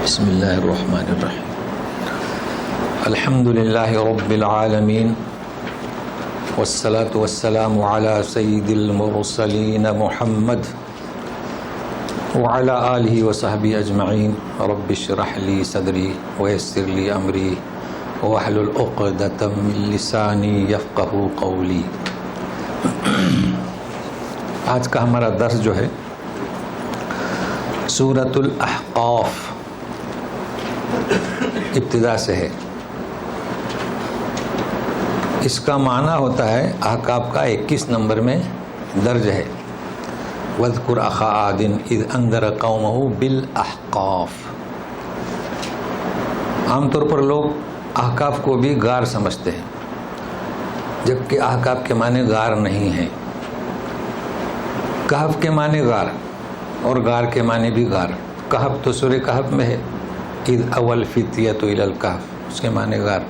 بسم اللہ الرحمن الرحیم الحمد للہ رب العالمین والصلاة والسلام علی سید المرسلین محمد وعلی آلہ وصحبہ اجمعین رب اشرح لی صدری ویسر لی امری واحلل عقدۃ من لسانی یفقہوا قولی۔ آج کا ہمارا درس جو ہے سورۃ الاحقاف ابتدا سے ہے۔ اس کا معنی ہوتا ہے احقاف کا 21 نمبر میں درج ہے، وَاذْكُرْ أَخَا عَادٍ إِذْ أَنذَرَ قَوْمَهُ بِالْأَحْقَافِ۔ عام طور پر لوگ احقاف کو بھی غار سمجھتے ہیں، جبکہ احقاف کے معنی غار نہیں ہیں۔ کہف کے معنی غار اور غار کے معنی بھی غار۔ کہف تو سورہ کہف میں ہے، اذ اول فتیۃ الی الکہف، اس کے معنی غار۔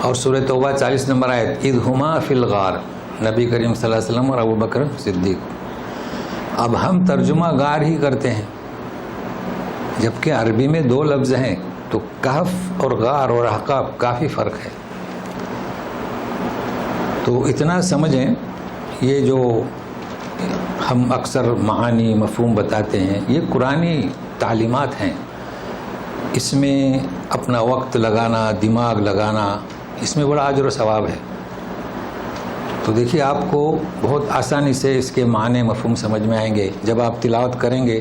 اور سورہ توبہ 40 نمبر آیت، اذ ہما فی الغار، نبی کریم صلی اللہ علیہ وسلم اور ابوبکر صدیق۔ اب ہم ترجمہ غار ہی کرتے ہیں، جبکہ عربی میں 2 لفظ ہیں، تو کہف اور غار اور احقاف کافی فرق ہے۔ تو اتنا سمجھیں، یہ جو ہم اکثر معانی مفہوم بتاتے ہیں، یہ قرآنی تعلیمات ہیں۔ اس میں اپنا وقت لگانا، دماغ لگانا، اس میں بڑا اجر و ثواب ہے۔ تو دیکھیے، آپ کو بہت آسانی سے اس کے معنی مفہوم سمجھ میں آئیں گے جب آپ تلاوت کریں گے۔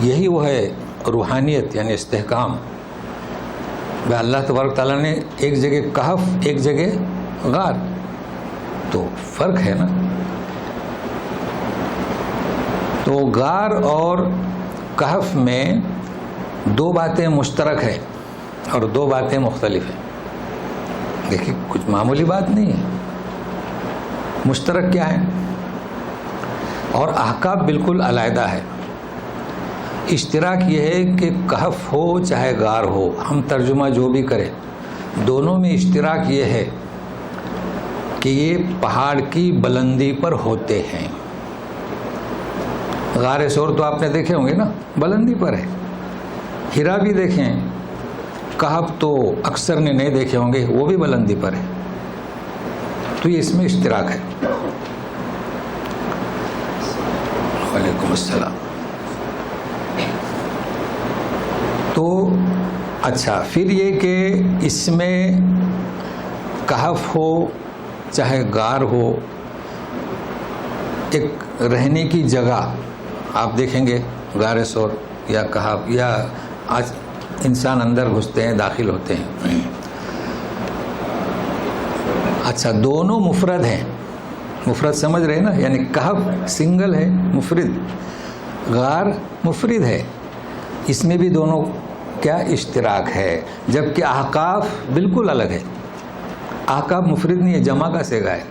یہی وہ ہے روحانیت، یعنی استحکام۔ اللہ تبارک تعالیٰ نے ایک جگہ کہف، ایک جگہ غار، تو فرق ہے نا۔ تو غار اور کہف میں 2 باتیں مشترک ہیں اور 2 باتیں مختلف ہیں۔ دیکھیے، کچھ معمولی بات نہیں ہے۔ مشترک کیا ہے؟ اور احقاف بالکل علیحدہ ہے۔ اشتراک یہ ہے کہ کہف ہو چاہے غار ہو، ہم ترجمہ جو بھی کریں، دونوں میں اشتراک یہ ہے کہ یہ پہاڑ کی بلندی پر ہوتے ہیں۔ غار ثور تو آپ نے دیکھے ہوں گے نا، بلندی پر ہے۔ ہیرا بھی دیکھیں، کہف تو اکثر نے نہیں دیکھے ہوں گے، وہ بھی بلندی پر ہے۔ تو یہ اس میں اشتراک ہے۔ وعلیکم السلام۔ تو اچھا، پھر یہ کہ اس میں کہف ہو چاہے غار ہو، ایک رہنے کی جگہ آپ دیکھیں گے، غار ثور یا کہف، یا آج انسان اندر گھستے ہیں، داخل ہوتے ہیں۔ اچھا، دونوں مفرد ہیں۔ مفرد سمجھ رہے ہیں نا، یعنی کہف سنگل ہے، مفرد، غار مفرد ہے۔ اس میں بھی دونوں کیا اشتراک ہے، جبکہ احقاف بالکل الگ ہے۔ احقاف مفرد نہیں ہے، جمع کا صیغہ ہے۔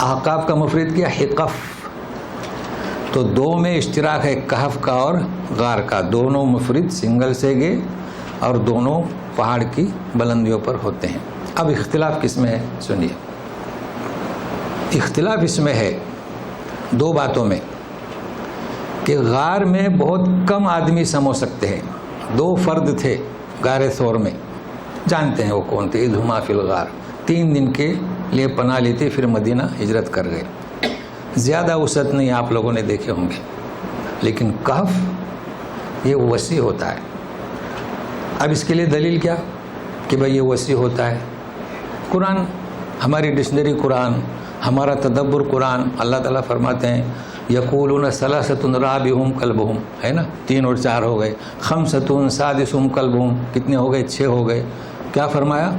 احقاف کا مفرد کیا؟ حقف۔ تو 2 میں اشتراک ہے، کہف کا اور غار کا۔ دونوں مفرد سنگل صیغے اور دونوں پہاڑ کی بلندیوں پر ہوتے ہیں۔ اب اختلاف کس میں ہے؟ سنیے، اختلاف اس میں ہے 2 باتوں میں، کہ غار میں بہت کم آدمی سمو سکتے ہیں۔ 2 فرد تھے غار ثور میں، جانتے ہیں وہ کون تھے، اذ ہما فی الغار۔ 3 دن کے لیے پناہ لی تھی، پھر مدینہ ہجرت کر گئے۔ زیادہ وسعت نہیں، آپ لوگوں نے دیکھے ہوں گے۔ لیکن کہف یہ وسیع ہوتا ہے۔ اب اس کے لیے دلیل کیا کہ بھئی یہ وسیع ہوتا ہے؟ قرآن، ہماری ڈکشنری قرآن، ہمارا تدبر قرآن۔ اللہ تعالیٰ فرماتے ہیں، یقولون ثلاثۃ رابعہم کلبہم، ہے نا، 3 اور 4 ہو گئے۔ خمسۃ سادسہم کلبہم، کتنے ہو گئے؟ 6 ہو گئے۔ کیا فرمایا؟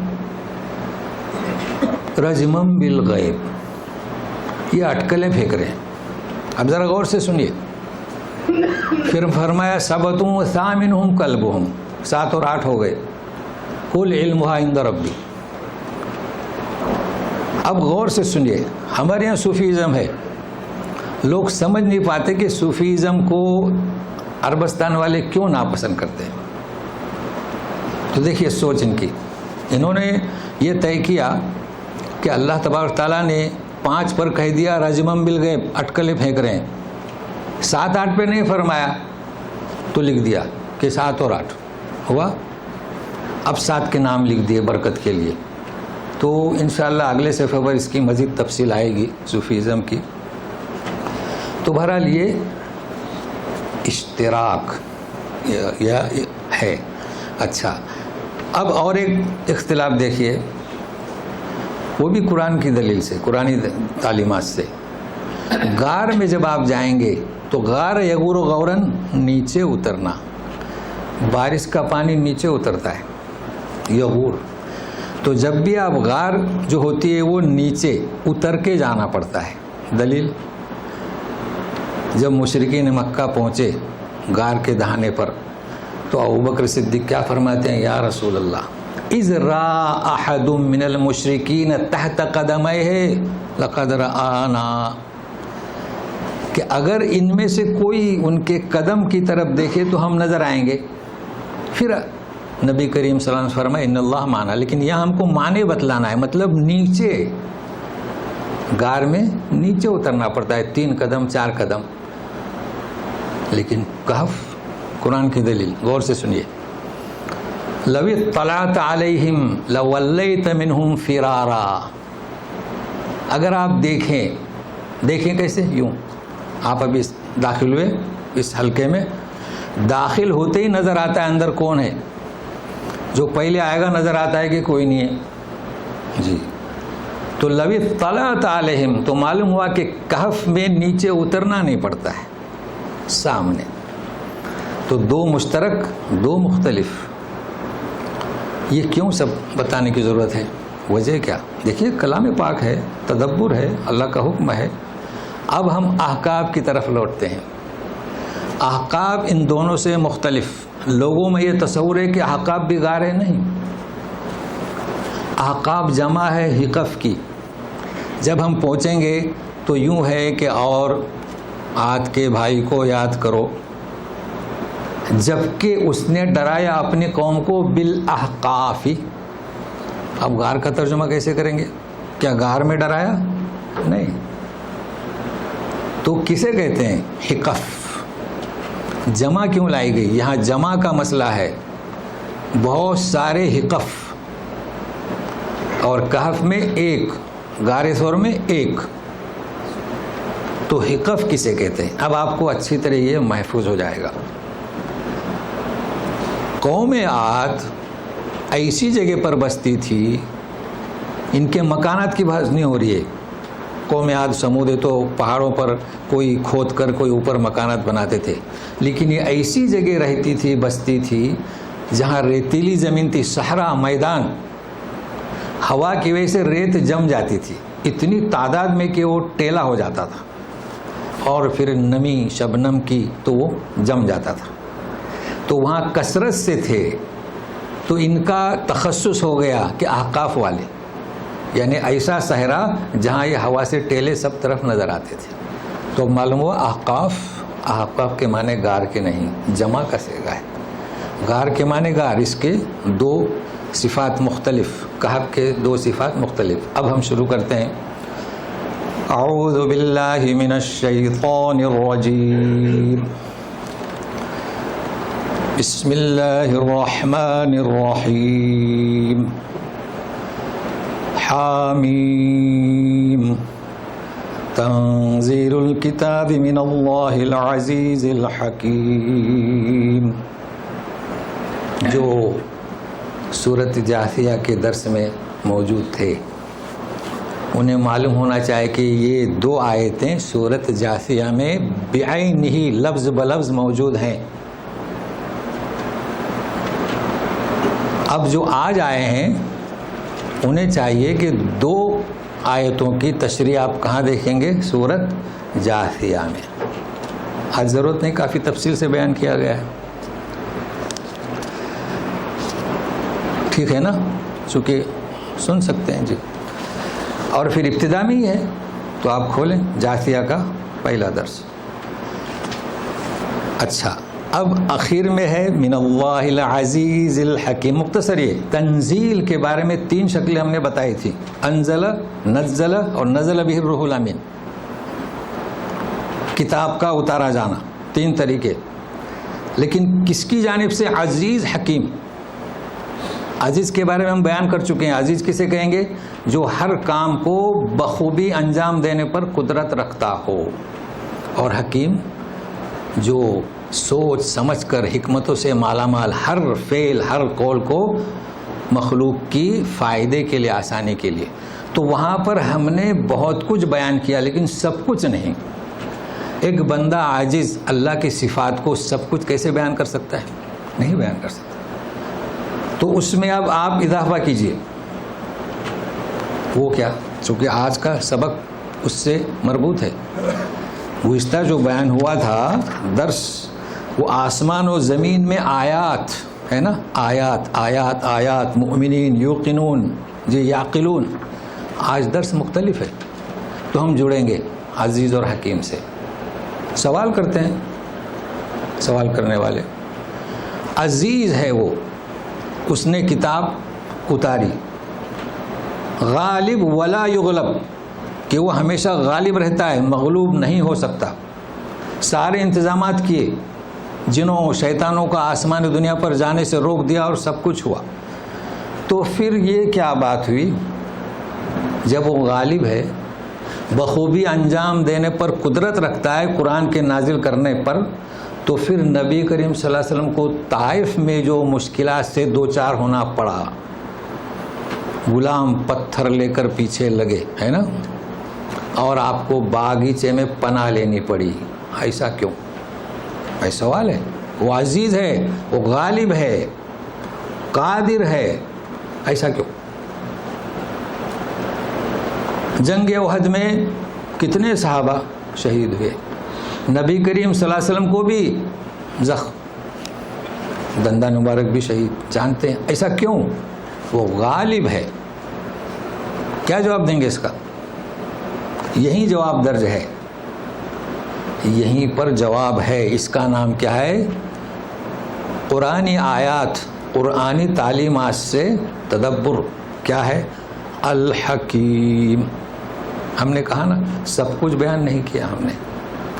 رجمم بالغیب، یہ اٹکلیں پھینک رہے ہیں۔ اب ذرا غور سے سنیے، پھر فرمایا سبۃ ثامنہم کلبہم، 7 اور 8 ہو گئے۔ قل علمھا عند ربی۔ اب غور سے سنیے، ہمارے یہاں صوفیزم ہے، لوگ سمجھ نہیں پاتے کہ صوفیزم کو عربستان والے کیوں ناپسند کرتے ہیں۔ تو دیکھیے سوچ ان کی، انہوں نے یہ طے کیا کہ اللہ تبارک تعالیٰ نے 5 پر کہہ دیا رجمم بالغیب، اٹکلیں پھینک رہے ہیں۔ 7 8 پہ نہیں فرمایا تو لکھ دیا کہ 7 اور 8 ہوا. اب 7 کے نام لکھ دیے برکت کے لیے. تو انشاءاللہ اگلے صفحے پر اس کی مزید تفصیل آئے گی صوفیزم کی. تو بہرحال یہ اشتراک یا ہے. اچھا، اب اور ایک اختلاف دیکھیے، وہ بھی قرآن کی دلیل سے، قرآنی تعلیمات سے. غار میں جب آپ جائیں گے تو غار یغور و غورن نیچے اترنا، بارش کا پانی نیچے اترتا ہے یغور. تو جب بھی آپ غار جو ہوتی ہے وہ نیچے اتر کے جانا پڑتا ہے. دلیل، جب مشرکین مکہ پہنچے غار کے دہانے پر تو ابوبکر صدیق کیا فرماتے ہیں؟ یا رسول اللہ، اذ را احد من المشرکین تحت قدمیہ لقد رآنا، کہ اگر ان میں سے کوئی ان کے قدم کی طرف دیکھے تو ہم نظر آئیں گے. پھر نبی کریم صلی اللہ علیہ وسلم فرمائے ان اللہ مانا، لیکن یہاں ہم کو معنی بتلانا ہے، مطلب نیچے غار میں نیچے اترنا پڑتا ہے، 3 قدم 4 قدم. لیکن کہف قرآن کی دلیل غور سے سنیے، لو اطلعت علیہم لولیت منہم فرارا. اگر آپ دیکھیں کیسے؟ یوں آپ ابھی داخل ہوئے اس حلقے میں، داخل ہوتے ہی نظر آتا ہے اندر کون ہے. جو پہلے آئے گا نظر آتا ہے کہ کوئی نہیں ہے جی. تو لو اطلعت علیہم، تو معلوم ہوا کہ کہف میں نیچے اترنا نہیں پڑتا ہے، سامنے. تو 2 مشترک 2 مختلف. یہ کیوں سب بتانے کی ضرورت ہے؟ وجہ کیا؟ دیکھیے کلام پاک ہے، تدبر ہے، اللہ کا حکم ہے. اب ہم احقاب کی طرف لوٹتے ہیں. احقاب ان دونوں سے مختلف. لوگوں میں یہ تصور ہے کہ احقاب بھی غار ہے، نہیں. احقاب جمع ہے حقف کی. جب ہم پہنچیں گے تو یوں ہے کہ اور عاد کے بھائی کو یاد کرو جبکہ اس نے ڈرایا اپنی قوم کو بالاحقاف. اب غار کا ترجمہ کیسے کریں گے؟ کیا غار میں ڈرایا؟ نہیں. تو کسے کہتے ہیں؟ حقف. جمع کیوں لائی گئی؟ یہاں جمع کا مسئلہ ہے. بہت سارے حقف، اور کہف میں 1، غار ثور میں 1. تو حقف کسے کہتے ہیں؟ اب آپ کو اچھی طرح یہ محفوظ ہو جائے گا. قوم عاد ایسی جگہ پر بستی تھی، ان کے مکانات کی بحث نہیں ہو رہی ہے. قوم عاد سمود تو پہاڑوں پر کوئی کھود کر کوئی اوپر مکانات بناتے تھے، لیکن یہ ایسی جگہ رہتی تھی، بستی تھی جہاں ریتیلی زمین تھی، صحرا، میدان. ہوا کی وجہ سے ریت جم جاتی تھی اتنی تعداد میں کہ وہ ٹیلا ہو جاتا تھا، اور پھر نمی شبنم کی تو وہ جم جاتا تھا. تو وہاں کثرت سے تھے، تو ان کا تخصص ہو گیا کہ احقاف والے، یعنی ایسا صحرا جہاں یہ ہوا سے ٹیلے سب طرف نظر آتے تھے. تو معلوم ہوا احقاف کے معنی غار کے نہیں، جمع کا صیغہ ہے. غار کے معنی غار، اس کے 2 صفات مختلف، کہف کے 2 صفات مختلف. اب ہم شروع کرتے ہیں. اعوذ باللہ من الشیطان الرجیم، بسم اللہ الرحمن الرحیم. حامیم تنزیل الکتاب من اللہ العزیز الحکیم. جو سورۃ جاثیہ کے درس میں موجود تھے انہیں معلوم ہونا چاہے کہ یہ 2 آیتیں سورۃ جاثیہ میں بعین ہی لفظ بلفظ موجود ہیں. اب جو آج آئے ہیں انہیں چاہیے کہ 2 آیتوں کی تشریح آپ کہاں دیکھیں گے؟ سورۃ جاثیہ میں. آج ضرورت نہیں، کافی تفصیل سے بیان کیا گیا ہے. ٹھیک ہے نا؟ چونکہ سن سکتے ہیں جی. اور پھر ابتدا میں ہی ہے تو آپ کھولیں جاثیہ کا پہلا درس. اچھا، اب اخیر میں ہے من اللہ العزیز الحکیم. مختصر یہ تنزیل کے بارے میں 3 شکلیں ہم نے بتائی تھی، انزل، نزل اور نزل بہ الروح الامین. کتاب کا اتارا جانا 3 طریقے. لیکن کس کی جانب سے؟ عزیز حکیم. عزیز کے بارے میں ہم بیان کر چکے ہیں. عزیز کسے کہیں گے؟ جو ہر کام کو بخوبی انجام دینے پر قدرت رکھتا ہو. اور حکیم جو سوچ سمجھ کر حکمتوں سے مالا مال ہر فعل ہر قول کو مخلوق کی فائدے کے لیے، آسانی کے لیے. تو وہاں پر ہم نے بہت کچھ بیان کیا لیکن سب کچھ نہیں. ایک بندہ عاجز اللہ کی صفات کو سب کچھ کیسے بیان کر سکتا ہے؟ نہیں بیان کر سکتا. تو اس میں اب آپ اضافہ کیجئے. وہ کیا؟ چونکہ آج کا سبق اس سے مربوط ہے. گزشتہ جو بیان ہوا تھا درس، وہ آسمان و زمین میں آیات ہے نا، آیات آیات آیات، مؤمنین یوقنون جی یعقلون. آج درس مختلف ہے. تو ہم جڑیں گے عزیز اور حکیم سے. سوال کرتے ہیں سوال کرنے والے. عزیز ہے وہ، اس نے کتاب اتاری. غالب ولا یغلب، کہ وہ ہمیشہ غالب رہتا ہے، مغلوب نہیں ہو سکتا. سارے انتظامات کیے، جنوں شیطانوں کا آسمان دنیا پر جانے سے روک دیا اور سب کچھ ہوا. تو پھر یہ کیا بات ہوئی؟ جب وہ غالب ہے، بخوبی انجام دینے پر قدرت رکھتا ہے قرآن کے نازل کرنے پر، تو پھر نبی کریم صلی اللہ علیہ وسلم کو طائف میں جو مشکلات سے دوچار ہونا پڑا، غلام پتھر لے کر پیچھے لگے ہے نا، اور آپ کو باغیچے میں پناہ لینی پڑی، ایسا کیوں؟ یہ سوال ہے. وہ عزیز ہے، وہ غالب ہے، قادر ہے، ایسا کیوں؟ جنگ احد میں کتنے صحابہ شہید ہوئے؟ نبی کریم صلی اللہ علیہ وسلم کو بھی زخم، دندان مبارک بھی شہید، جانتے ہیں. ایسا کیوں؟ وہ غالب ہے. کیا جواب دیں گے اس کا؟ یہی جواب درج ہے، یہیں پر جواب ہے. اس کا نام کیا ہے؟ قرآنی آیات، قرآنی تعلیمات سے تدبر. کیا ہے؟ الحکیم. ہم نے کہا نا سب کچھ بیان نہیں کیا، ہم نے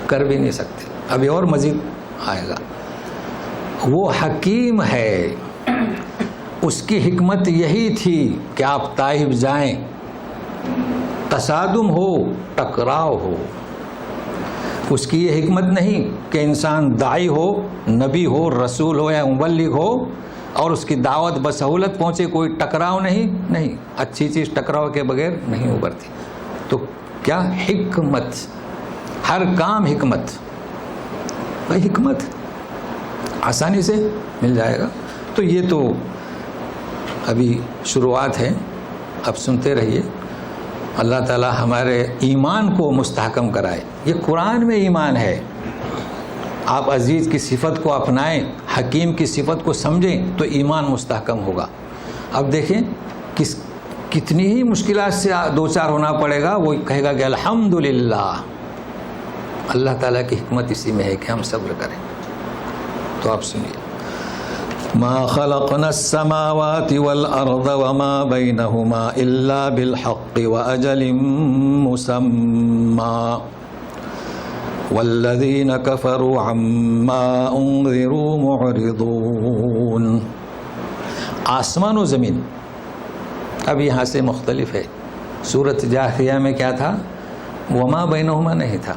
کر بھی نہیں سکتے، ابھی اور مزید آئے گا. وہ حکیم ہے، اس کی حکمت یہی تھی کہ آپ طائف جائیں، تصادم ہو، ٹکراؤ ہو. اس کی یہ حکمت نہیں کہ انسان داعی ہو، نبی ہو، رسول ہو یا مبلغ ہو اور اس کی دعوت بسہولت پہنچے، کوئی ٹکراؤ نہیں. اچھی چیز ٹکراؤ کے بغیر نہیں ابھرتی. تو کیا حکمت، ہر کام حکمت. بھائی حکمت آسانی سے مل جائے گا. تو یہ تو ابھی شروعات ہے، اب سنتے رہیے. اللہ تعالی ہمارے ایمان کو مستحکم کرائے. یہ قرآن میں ایمان ہے. آپ عزیز کی صفت کو اپنائیں، حکیم کی صفت کو سمجھیں تو ایمان مستحکم ہوگا. اب دیکھیں کتنی ہی مشکلات سے دوچار ہونا پڑے گا، وہ کہے گا کہ الحمدللہ. اللہ تعالیٰ کی حکمت اسی میں ہے کہ ہم صبر کریں. تو آپ سنیے. ما خلقنا السماوات والارض وما بينهما الا بالحق واجل مسمى والذين كفروا عما انذروا معرضون. آسمان و زمین اب یہاں سے مختلف ہے. سورۃ جاثیہ میں کیا تھا؟ وما بینہما نہیں تھا.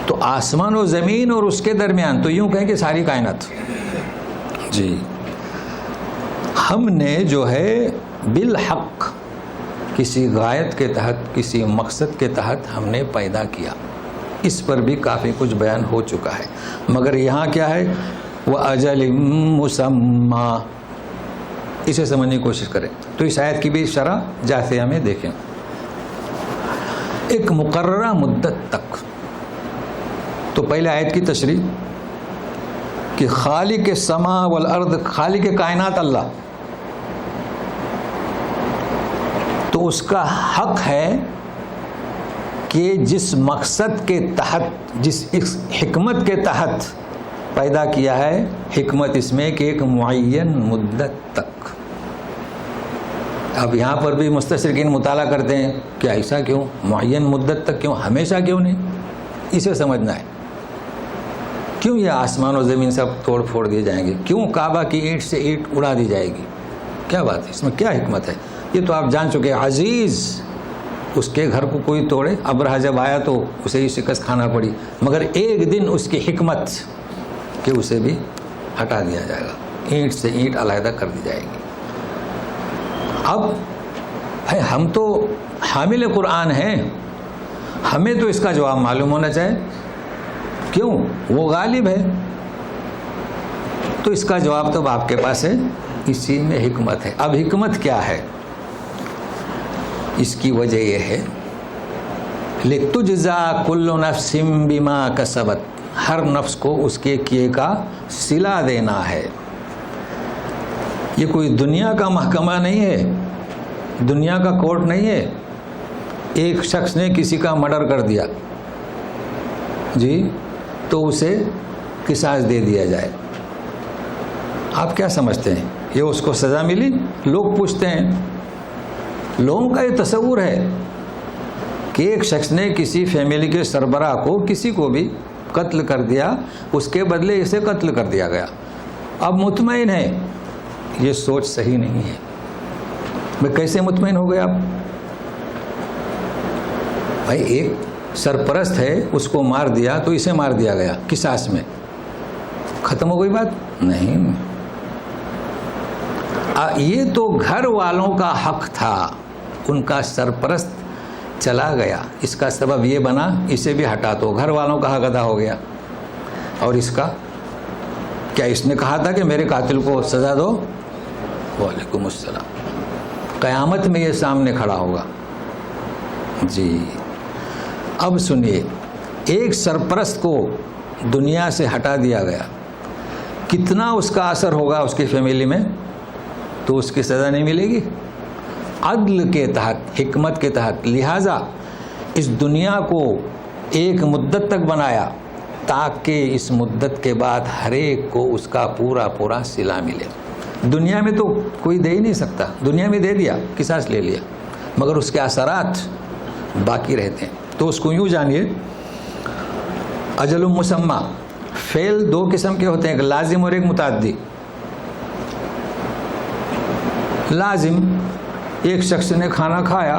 تو آسمان و زمین اور اس کے درمیان، تو یوں کہیں کہ ساری کائنات. جی ہم نے جو ہے بالحق، کسی غایت کے تحت، کسی مقصد کے تحت ہم نے پیدا کیا. اس پر بھی کافی کچھ بیان ہو چکا ہے. مگر یہاں کیا ہے؟ وَأَجَلٍ مُّسَمَّى. اسے سمجھنے کی کوشش کریں. تو اس آیت کی بھی شرح جاثیہ میں دیکھیں. ایک مقررہ مدت تک. تو پہلے آیت کی تشریح کہ خالق السماء والارض، خالق کائنات اللہ، تو اس کا حق ہے کہ جس مقصد کے تحت، جس حکمت کے تحت پیدا کیا ہے، حکمت اس میں کہ ایک معین مدت تک. اب یہاں پر بھی مستشرقین مطالعہ کرتے ہیں کہ ایسا کیوں، معین مدت تک کیوں، ہمیشہ کیوں نہیں؟ اسے سمجھنا ہے. کیوں یہ آسمان و زمین سب توڑ پھوڑ دیے جائیں گے؟ کیوں کعبہ کی اینٹ سے اینٹ اڑا دی جائے گی؟ کیا بات ہے اس میں؟ کیا حکمت ہے؟ یہ تو آپ جان چکے. عزیز اس کے گھر کو کوئی توڑے. ابرہہ جب آیا تو اسے ہی شکست کھانا پڑی، مگر ایک دن اس کی حکمت کہ اسے بھی ہٹا دیا جائے گا، اینٹ سے اینٹ علیحدہ کر دی جائے گی. اب ہم تو حامل قرآن ہیں، ہمیں تو اس کا جواب معلوم ہونا چاہیے. کیوں؟ وہ غالب ہے. تو اس کا جواب تو آپ کے پاس ہے. اسی میں حکمت ہے. اب حکمت کیا ہے؟ اس کی وجہ یہ ہے لِتُجْزَىٰ كُلُّ نَفْسٍ بِمَا كَسَبَتْ، ہر نفس کو اس کے کیے کا صلہ دینا ہے. یہ کوئی دنیا کا محکمہ نہیں ہے، دنیا کا کورٹ نہیں ہے. ایک شخص نے کسی کا مرڈر کر دیا جی تو اسے قصاص دے دیا جائے. آپ کیا سمجھتے ہیں یہ اس کو سزا ملی؟ لوگ پوچھتے ہیں. لوگوں کا یہ تصور ہے کہ ایک شخص نے کسی فیملی کے سربراہ کو، کسی کو بھی قتل کر دیا، اس کے بدلے اسے قتل کر دیا گیا. اب مطمئن ہے. یہ سوچ صحیح نہیں ہے. میں کیسے مطمئن ہو گیا آپ؟ بھائی ایک سرپرست ہے، اس کو مار دیا تو اسے مار دیا گیا قصاص میں، ختم ہو گئی بات؟ نہیں. یہ تو گھر والوں کا حق تھا، ان کا سرپرست چلا گیا، اس کا سبب یہ بنا اسے بھی ہٹا دو، گھر والوں کا حق ادا ہو گیا. اور اس کا کیا اس نے کہا تھا کہ میرے قاتل کو سزا دو؟ وعلیکم السلام. قیامت میں یہ سامنے کھڑا ہوگا. جی اب سنیے، ایک سرپرست کو دنیا سے ہٹا دیا گیا، کتنا اس کا اثر ہوگا اس کی فیملی میں؟ تو اس کی سزا نہیں ملے گی عدل کے تحت، حکمت کے تحت. لہٰذا اس دنیا کو ایک مدت تک بنایا تاکہ اس مدت کے بعد ہر ایک کو اس کا پورا پورا صلہ ملے. دنیا میں تو کوئی دے ہی نہیں سکتا، دنیا میں دے دیا، قصاص لے لیا، مگر اس کے اثرات باقی رہتے ہیں. تو اس کو یوں جانیے، اجل مسمى. فعل دو قسم کے ہوتے ہیں، ایک لازم اور ایک متعدی. لازم ایک شخص نے کھانا کھایا،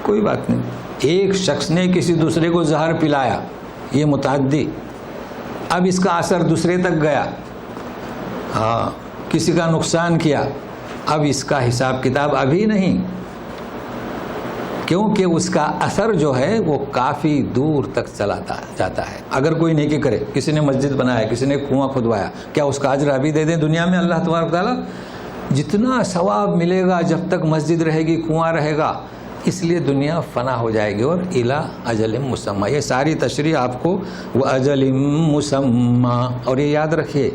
کوئی بات نہیں. ایک شخص نے کسی دوسرے کو زہر پلایا، یہ متعدی. اب اس کا اثر دوسرے تک گیا، ہاں کسی کا نقصان کیا، اب اس کا حساب کتاب ابھی نہیں، کیونکہ اس کا اثر جو ہے وہ کافی دور تک چلا جاتا ہے. اگر کوئی نیکی کرے، کسی نے مسجد بنایا، کسی نے کنواں کھدوایا، کیا اس کا اجر ابھی دے دیں دنیا میں اللہ تبارک تعالیٰ؟ جتنا ثواب ملے گا جب تک مسجد رہے گی، کنواں رہے گا. اس لیے دنیا فنا ہو جائے گی. اور الی اجل مسمى، یہ ساری تشریح آپ کو وَأَجَلٍ مُّسَمَّى. اور یہ یاد رکھیے،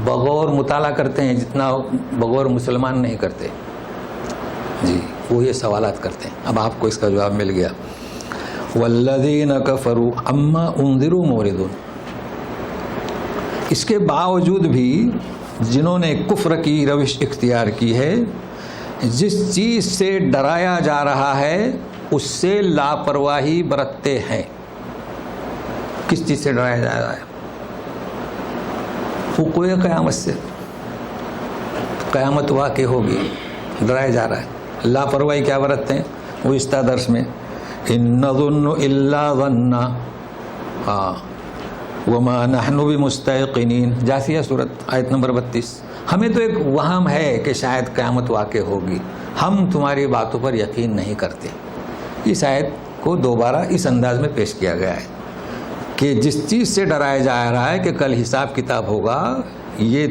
بغور مطالعہ کرتے ہیں جتنا بغور مسلمان نہیں کرتے. جی وہ یہ سوالات کرتے ہیں. اب آپ کو اس کا جواب مل گیا. وَالَّذِينَ كَفَرُوا عَمَّا أُنذِرُوا مُعْرِضُونَ. اس کے باوجود بھی جنہوں نے کفر کی روش اختیار کی ہے، جس چیز سے ڈرایا جا رہا ہے اس سے لاپرواہی برتتے ہیں. کس چیز سے ڈرایا جا رہا ہے؟ وقوع قیامت سے. قیامت واقع ہوگی، ڈرایا جا رہا ہے. لاپرواہی کیا برتتے ہیں؟ وہ گزشتہ درس میں ان نظن الا ظنا، ہاں وما نحن بمستيقنين، جاثیہ سورت آیت نمبر 32. ہمیں تو ایک وہم ہے کہ شاید قیامت واقع ہوگی، ہم تمہاری باتوں پر یقین نہیں کرتے. اس آیت کو دوبارہ اس انداز میں پیش کیا گیا ہے کہ جس چیز سے ڈرایا جا رہا ہے کہ کل حساب کتاب ہوگا، یہ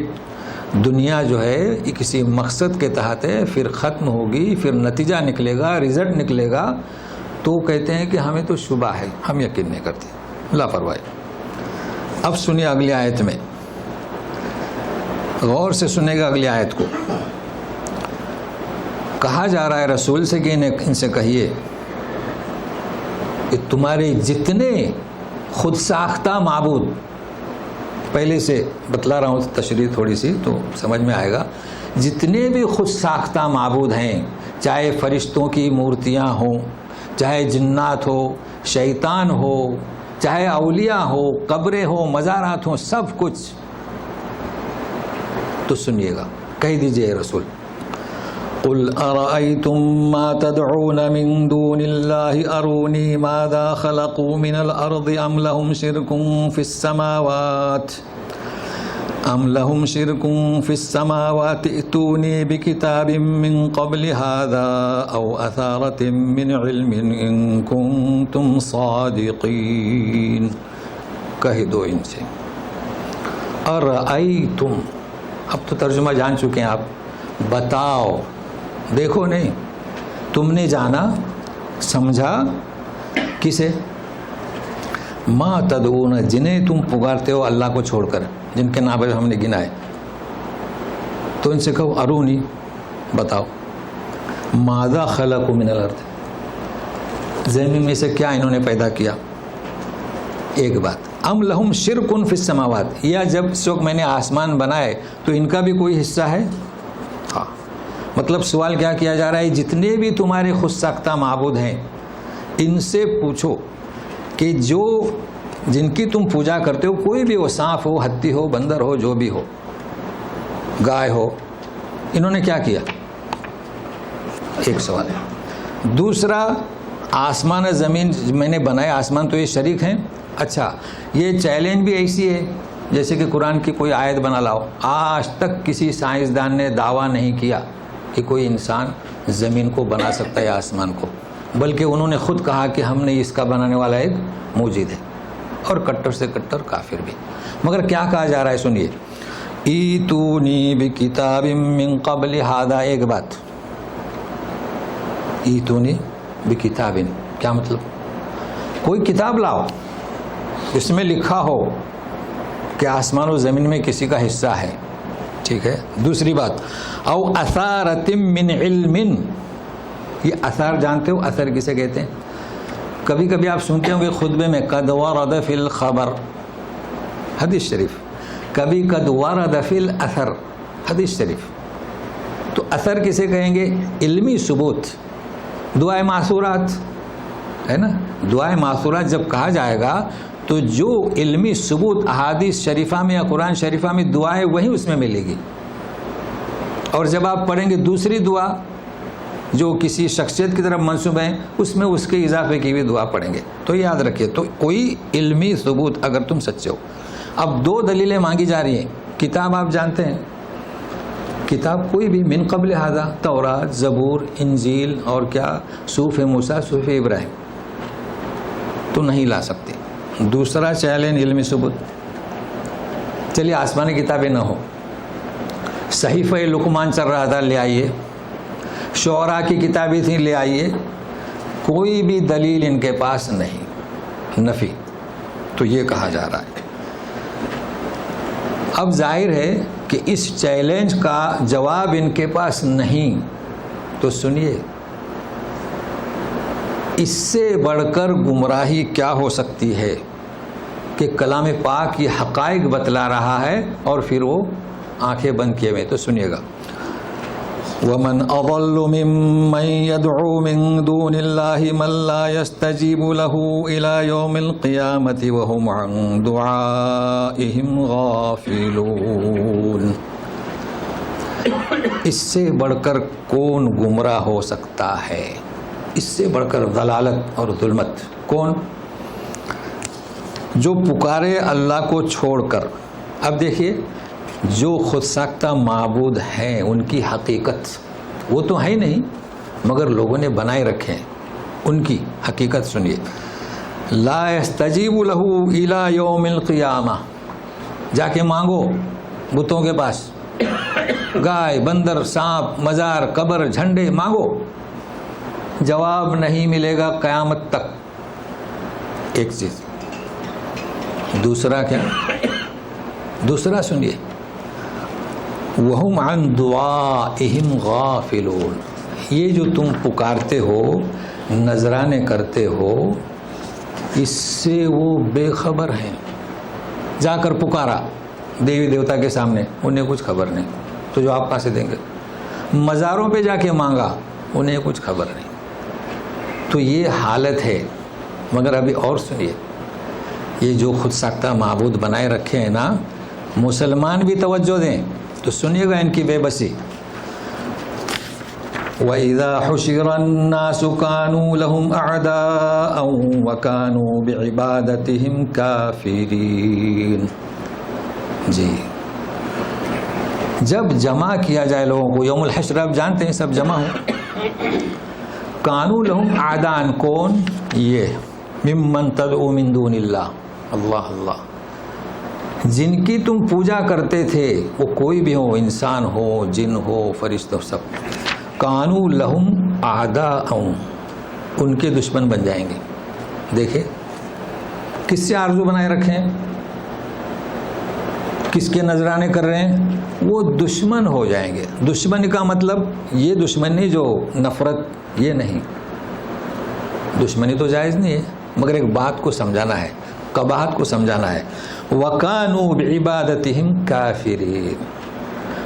دنیا جو ہے یہ کسی مقصد کے تحت ہے، پھر ختم ہوگی، پھر نتیجہ نکلے گا، رزلٹ نکلے گا. تو کہتے ہیں کہ ہمیں تو شبہ ہے، ہم یقین نہیں کرتے. لاپرواہی. اب سنیے اگلی آیت میں، غور سے سنے گا اگلی آیت کو. کہا جا رہا ہے رسول سے کہ ان سے کہیے کہ تمہارے جتنے خود ساختہ معبود، پہلے سے بتلا رہا ہوں تشریح تھوڑی سی تو سمجھ میں آئے گا، جتنے بھی خود ساختہ معبود ہیں، چاہے فرشتوں کی مورتیاں ہوں، چاہے جنات ہو، شیطان ہو، چاہے اولیاء ہو، قبریں ہو، مزارات ہوں، سب کچھ. تو سنیے گا، کہہ دیجئے رسول قل ارأيتم ما تدعون من دون الله اروني ماذا خلقوا من الارض ام لهم شرك في السماوات ائتوني بكتاب من قبل هذا او اثارة من علم ان كنتم صادقين. کہہ دو ان سے ارأيتم، اب تو ترجمہ جان چکے ہیں آپ، بتاؤ. دیکھو نہیں، تم نے جانا سمجھا کسے؟ ما تدعون، جنہیں تم پکارتے ہو اللہ کو چھوڑ کر، جن کے نام ہم نے گنائے. تو ان سے کہو ارونی، بتاؤ ماذا خلقوا من الارض، زمین میں سے کیا انہوں نے پیدا کیا. ایک بات، ام لہم شرک فی السماوات، یا جب اس وقت میں نے آسمان بنائے تو ان کا بھی کوئی حصہ ہے. ہاں، مطلب سوال کیا جا رہا ہے، جتنے بھی تمہارے خود ساختہ معبود ہیں ان سے پوچھو کہ جن کی تم پوجا کرتے ہو، کوئی بھی ہو، سانپ ہو، ہتھی ہو، بندر ہو، جو بھی ہو، گائے ہو، انہوں نے کیا کیا؟ ایک سوال ہے. دوسرا، آسمان زمین میں نے بنائے، آسمان تو یہ شریک ہیں. اچھا، یہ چیلنج بھی ایسی ہے جیسے کہ قرآن کی کوئی آیت بنا لاؤ. آج تک کسی سائنسدان نے دعویٰ نہیں کیا کہ کوئی انسان زمین کو بنا سکتا ہے، آسمان کو، بلکہ انہوں نے خود کہا کہ ہم نے اس کا بنانے والا ایک موجود ہے، اور کٹر سے کٹر کافر بھی. مگر کیا کہا جا رہا ہے سنیے، ایتونی بکتاب من قبل ھذا. ایک بات، ایتونی بکتاب، کیا مطلب؟ کوئی کتاب لاؤ اس میں لکھا ہو کہ آسمان و زمین میں کسی کا حصہ ہے. ٹھیک ہے. دوسری بات، او اثارۃ من علم. یہ اثار جانتے ہو اثر کسے کہتے ہیں؟ کبھی کبھی آپ سنتے ہوں گے خطبے میں قد ورد فی الخبر، حدیث شریف، کبھی قد ورد فی الاثر، حدیث شریف. تو اثر کسے کہیں گے؟ علمی ثبوت. دعائے معصورات ہے نا، دعائے معصورات جب کہا جائے گا تو جو علمی ثبوت احادیث شریفہ میں یا قرآن شریفہ میں دعا ہے وہی اس میں ملے گی. اور جب آپ پڑھیں گے دوسری دعا جو کسی شخصیت کی طرف منسوب ہے، اس میں اس کے اضافے کی بھی دعا پڑھیں گے. تو یاد رکھیے، تو کوئی علمی ثبوت اگر تم سچے ہو. اب دو دلیلیں مانگی جا رہی ہیں. کتاب آپ جانتے ہیں، کتاب کوئی بھی من قبل ھذا، تورات، زبور، انجیل اور کیا صحف موسیٰ، صحف ابراہیم، تو نہیں لا سکتے. دوسرا چیلنج علمی ثبوت. چلیے آسمانی کتابیں نہ ہو، صحیفہ لقمان چل رہا تھا، لے آئیے. شعراء کی کتابیں تھیں، لے آئیے. کوئی بھی دلیل ان کے پاس نہیں، نفی. تو یہ کہا جا رہا ہے. اب ظاہر ہے کہ اس چیلنج کا جواب ان کے پاس نہیں. تو سنیے، اس سے بڑھ کر گمراہی کیا ہو سکتی ہے کہ کلام پاک یہ حقائق بتلا رہا ہے اور پھر وہ آنکھیں بند کیے ہوئے. تو سنیے گا، وَمَنْ أَضَلُّ مِمَّنْ يَدْعُو مِن دُونِ اللَّهِ مَنْ لَا يَسْتَجِيبُ لَهُ إِلَى يَوْمِ الْقِيَامَةِ وَهُمْ عَنْ دُعَائِهِمْ غَافِلُونَ. اس سے بڑھ کر کون گمراہ ہو سکتا ہے؟ اس سے بڑھ کر ضلالت اور ظلمت کون؟ جو پکارے اللہ کو چھوڑ کر. اب دیکھیے، جو خود ساختہ معبود ہیں ان کی حقیقت وہ تو ہے نہیں، مگر لوگوں نے بنائے رکھے ہیں. ان کی حقیقت سنیے، لا یستجیب لہ الی یوم القیامہ. جا کے مانگو بتوں کے پاس، گائے، بندر، سانپ، مزار، قبر، جھنڈے، مانگو، جواب نہیں ملے گا قیامت تک. ایک چیز. دوسرا کیا؟ دوسرا سنیے، وَهُمْ عَنْ دُعَائِهِمْ غَافِلُونَ. یہ جو تم پکارتے ہو، نذرانے کرتے ہو، اس سے وہ بے خبر ہیں. جا کر پکارا دیوی دیوتا کے سامنے، انہیں کچھ خبر نہیں، تو جو آپ پاسے دیں گے. مزاروں پہ جا کے مانگا، انہیں کچھ خبر نہیں. تو یہ حالت ہے. مگر ابھی اور سنیے، یہ جو خود ساختہ معبود بنائے رکھے ہیں نا، مسلمان بھی توجہ دیں تو سنیے گا ان کی بے بسی. وَإِذَا حُشِرَ النَّاسُ كَانُوا لَهُمْ أَعْدَاءً وَكَانُوا بِعِبَادَتِهِمْ كَافِرِينَ. جی جب جمع کیا جائے لوگوں کو یوم الحشر، آپ جانتے ہیں سب جمع ہوں. کانو لہم اعدان، کون؟ یہ ممن تدعو من دون اللہ، اللہ اللہ، جن کی تم پوجا کرتے تھے، وہ کوئی بھی ہو، انسان ہو، جن ہو، فرشتہ، سب. کانو لہم اعداء، ان کے دشمن بن جائیں گے. دیکھیں کس سے آرزو بنائے رکھے ہیں، کس کے نذرانے کر رہے ہیں، وہ دشمن ہو جائیں گے. دشمن کا مطلب یہ دشمن نہیں جو نفرت، یہ نہیں، دشمنی تو جائز نہیں ہے، مگر ایک بات کو سمجھانا ہے، قباحت کو سمجھانا ہے. وَكَانُوا بِعِبَادَتِهِمْ كَافِرِينَ،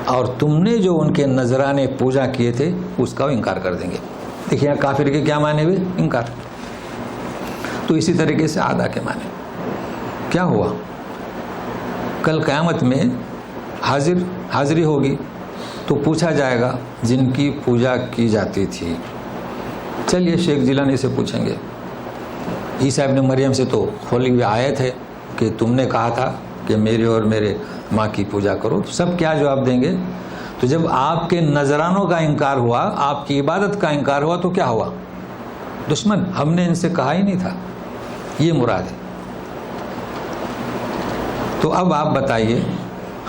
اور تم نے جو ان کے نذرانے پوجا کیے تھے اس کا انکار کر دیں گے. دیکھیے کافر کے کیا معنی ہوئے؟ انکار. تو اسی طریقے سے عادہ کے معنی کیا ہوا؟ کل قیامت میں حاضری ہوگی تو پوچھا جائے گا جن کی پوجا کی جاتی تھی. چلیے شیخ جیلانی سے پوچھیں گے، عیسیٰ ابن مریم سے تو کھولی ہوئی آیت ہے کہ تم نے کہا تھا کہ میرے اور میرے ماں کی پوجا کرو. سب کیا جواب دیں گے؟ تو جب آپ کے نذرانوں کا انکار ہوا، آپ کی عبادت کا انکار ہوا، تو کیا ہوا؟ دشمن. ہم نے ان سے کہا ہی نہیں تھا، یہ مراد ہے. تو اب آپ بتائیے،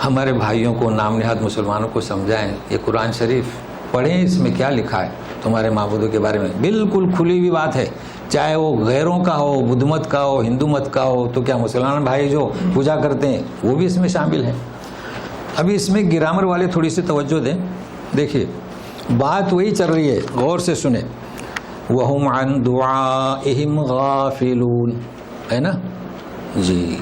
ہمارے بھائیوں کو، نام نہاد مسلمانوں کو سمجھائیں، یہ قرآن شریف پڑھیں، اس میں کیا لکھا ہے تمہارے معبودوں کے بارے میں. بالکل کھلی ہوئی بات ہے، چاہے وہ غیروں کا ہو، بدھ مت کا ہو، ہندو مت کا ہو. تو کیا مسلمان بھائی جو پوجا کرتے ہیں وہ بھی اس میں شامل ہیں؟ ابھی اس میں گرامر والے تھوڑی سی توجہ دیں. دیکھیے بات وہی چل رہی ہے، غور سے سنیں. وَهُمْ عَنْ دُعَائِهِمْ غَافِلُونَ، ہے نا جی.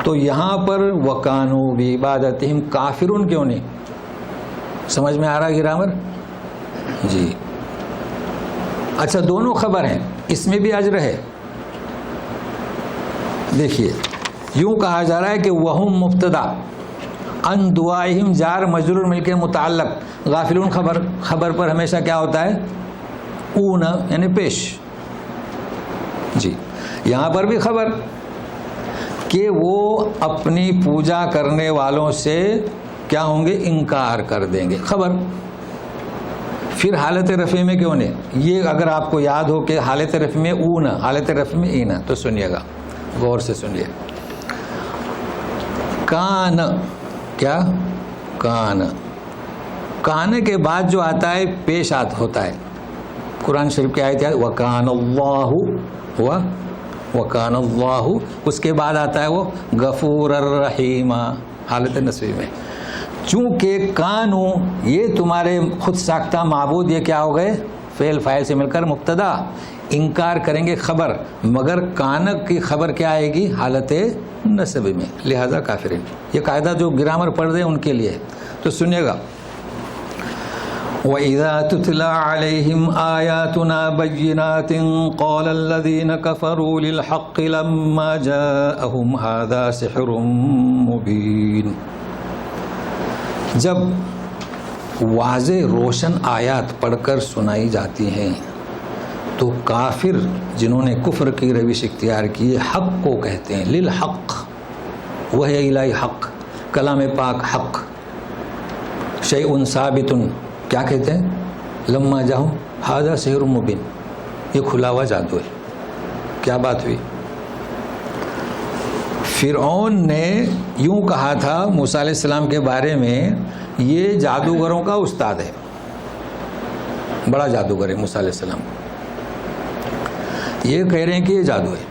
تو یہاں پر وَكَانُوا بِعِبَادَتِهِمْ کافرون کیوں نہیں؟ سمجھ میں آ رہا گرامر؟ جی اچھا، دونوں خبر ہیں، اس میں بھی اجر ہے. دیکھیے یوں کہا جا رہا ہے کہ وہم مبتدا، ان دعائہم جار مجرور مل کے متعلق، غافلون خبر پر ہمیشہ کیا ہوتا ہے؟ اون، یعنی پیش. جی یہاں پر بھی خبر کہ وہ اپنی پوجا کرنے والوں سے کیا ہوں گے؟ انکار کر دیں گے. خبر. پھر حالت رفع میں کیوں نہیں؟ یہ اگر آپ کو یاد ہو کہ حالت رفع میں اون، حالت رفع میں این، تو سنیے گا، غور سے سنیے. کان، کیا؟ کان کے بعد جو آتا ہے پیش ہوتا ہے. قرآن شریف کی آیت ہے وَكَانَ اللَّهُ ہوا، وَكَانَ اللَّهُ، اس کے بعد آتا ہے وہ غفور الرحیم حالت نصبی میں. چونکہ کانو یہ تمہارے خود ساختہ معبود، یہ کیا ہو گئے؟ فعل فاعل سے مل کر مبتدا. انکار کریں گے خبر، مگر کانک کی خبر کیا آئے گی؟ حالت نصب میں، لہذا کافرین. یہ قاعدہ جو گرامر پڑھ رہے ہیں ان کے لیے. تو سنیے گا. وَإِذَا تُتْلَى عَلَيْهِمْ آيَاتُنَا بَيِّنَاتٍ قَالَ الَّذِينَ كَفَرُوا لِلْحَقِّ لَمَّا جَاءَهُمْ هَذَا سِحْرٌ مُبِينٌ. جب واضح روشن آیات پڑھ کر سنائی جاتی ہیں تو کافر جنہوں نے کفر کی روش اختیار کی، حق کو کہتے ہیں للحق، وہ ہے الہی حق، کلام پاک حق. شیء ثابت، کیا کہتے ہیں؟ لما جاؤ ھذا سحر مبین، یہ کھلا ہوا جادو ہے. کیا بات ہوئی؟ فرعون نے یوں کہا تھا موسیٰ علیہ السلام کے بارے میں، یہ جادوگروں کا استاد ہے، بڑا جادوگر ہے موسیٰ علیہ السلام. یہ کہہ رہے ہیں کہ یہ جادو ہے.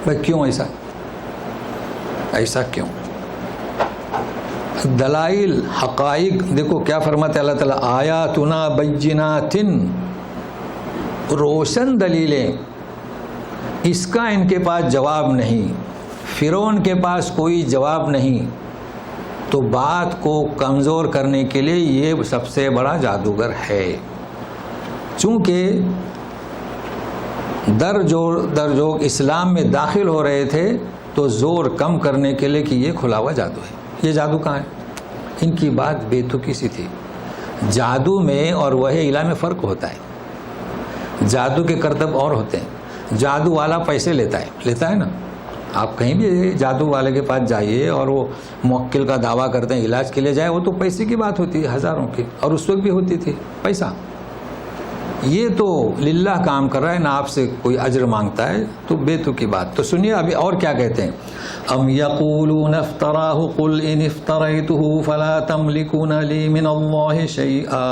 بھائی کیوں ایسا کیوں؟ دلائل، حقائق دیکھو کیا فرماتے اللہ تعالیٰ، آیاتنا بینات، روشن دلیلیں. اس کا ان کے پاس جواب نہیں، فرعون کے پاس کوئی جواب نہیں. تو بات کو کمزور کرنے کے لیے یہ سب سے بڑا جادوگر ہے. چونکہ در جو اسلام میں داخل ہو رہے تھے تو زور کم کرنے کے لیے کہ یہ کھلا ہوا جادو ہے. یہ جادو کہاں ہے؟ ان کی بات بے تکی سی تھی. جادو میں اور وحی الہی میں فرق ہوتا ہے. جادو کے کرتب اور ہوتے ہیں. جادو والا پیسے لیتا ہے نا. آپ کہیں بھی جادو والے کے پاس جائیے اور وہ موکل کا دعویٰ کرتے ہیں علاج کے لیے جائے, وہ تو پیسے کی بات ہوتی ہے, ہزاروں کی, اور اس وقت بھی ہوتی تھی پیسہ. یہ تو للہ کام کر رہا ہے, نہ آپ سے کوئی اجر مانگتا ہے, تو بے تو کی بات. تو سنیے ابھی اور کیا کہتے ہیں. ام یقولون افتراہ قل ان افتریتہ فلا تملکون لی من اللہ شیئا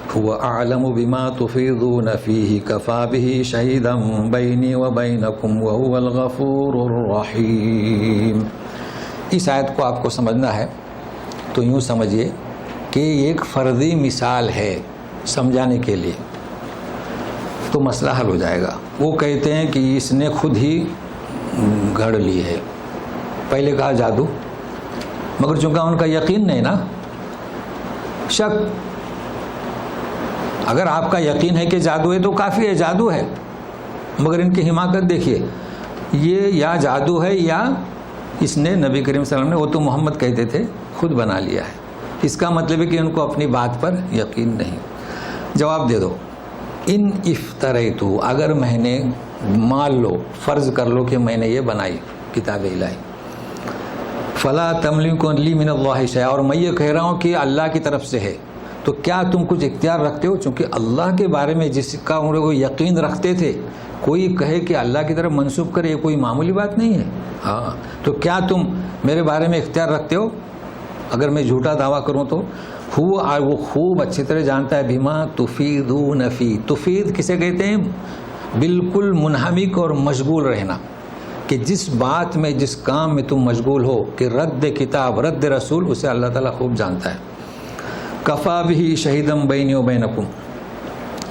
هو اعلم بما تفیضون فیہ کفا بہ شہیدا بینی وبینکم وہو الغفور الرحیم. اس آیت کو آپ کو سمجھنا ہے تو یوں سمجھیے کہ ایک فردی مثال ہے سمجھانے کے لیے, تو مسئلہ حل ہو جائے گا. وہ کہتے ہیں کہ اس نے خود ہی گھڑ لی ہے. پہلے کہا جادو, مگر چونکہ ان کا یقین نہیں نا, شک. اگر آپ کا یقین ہے کہ جادو ہے تو کافی ہے, جادو ہے. مگر ان کی حماقت دیکھیے, یہ یا جادو ہے یا اس نے نبی کریم صلی اللہ علیہ وسلم نے, وہ تو محمد کہتے تھے, خود بنا لیا ہے. اس کا مطلب ہے کہ ان کو اپنی بات پر یقین نہیں. جواب دے دو. ان افتریتو, اگر میں نے, مان لو, فرض کر لو کہ میں نے یہ بنائی کتاب الہی, فلا تملکون لی من اللہ شیئا, اور میں یہ کہہ رہا ہوں کہ اللہ کی طرف سے ہے, تو کیا تم کچھ اختیار رکھتے ہو؟ چونکہ اللہ کے بارے میں جس کا ان کو یقین رکھتے تھے, کوئی کہے کہ اللہ کی طرف منسوب کرے, یہ کوئی معمولی بات نہیں ہے. ہاں, تو کیا تم میرے بارے میں اختیار رکھتے ہو اگر میں جھوٹا دعویٰ کروں تو؟ وہ خوب اچھی طرح جانتا ہے. بما تفیدون فی, تفید کسے کہتے ہیں؟ بالکل منہمک اور مشغول رہنا, کہ جس بات میں, جس کام میں تم مشغول ہو, کہ رد کتاب, رد رسول, اسے اللہ تعالیٰ خوب جانتا ہے. کفا بہ شہیدم بینی و بینکم,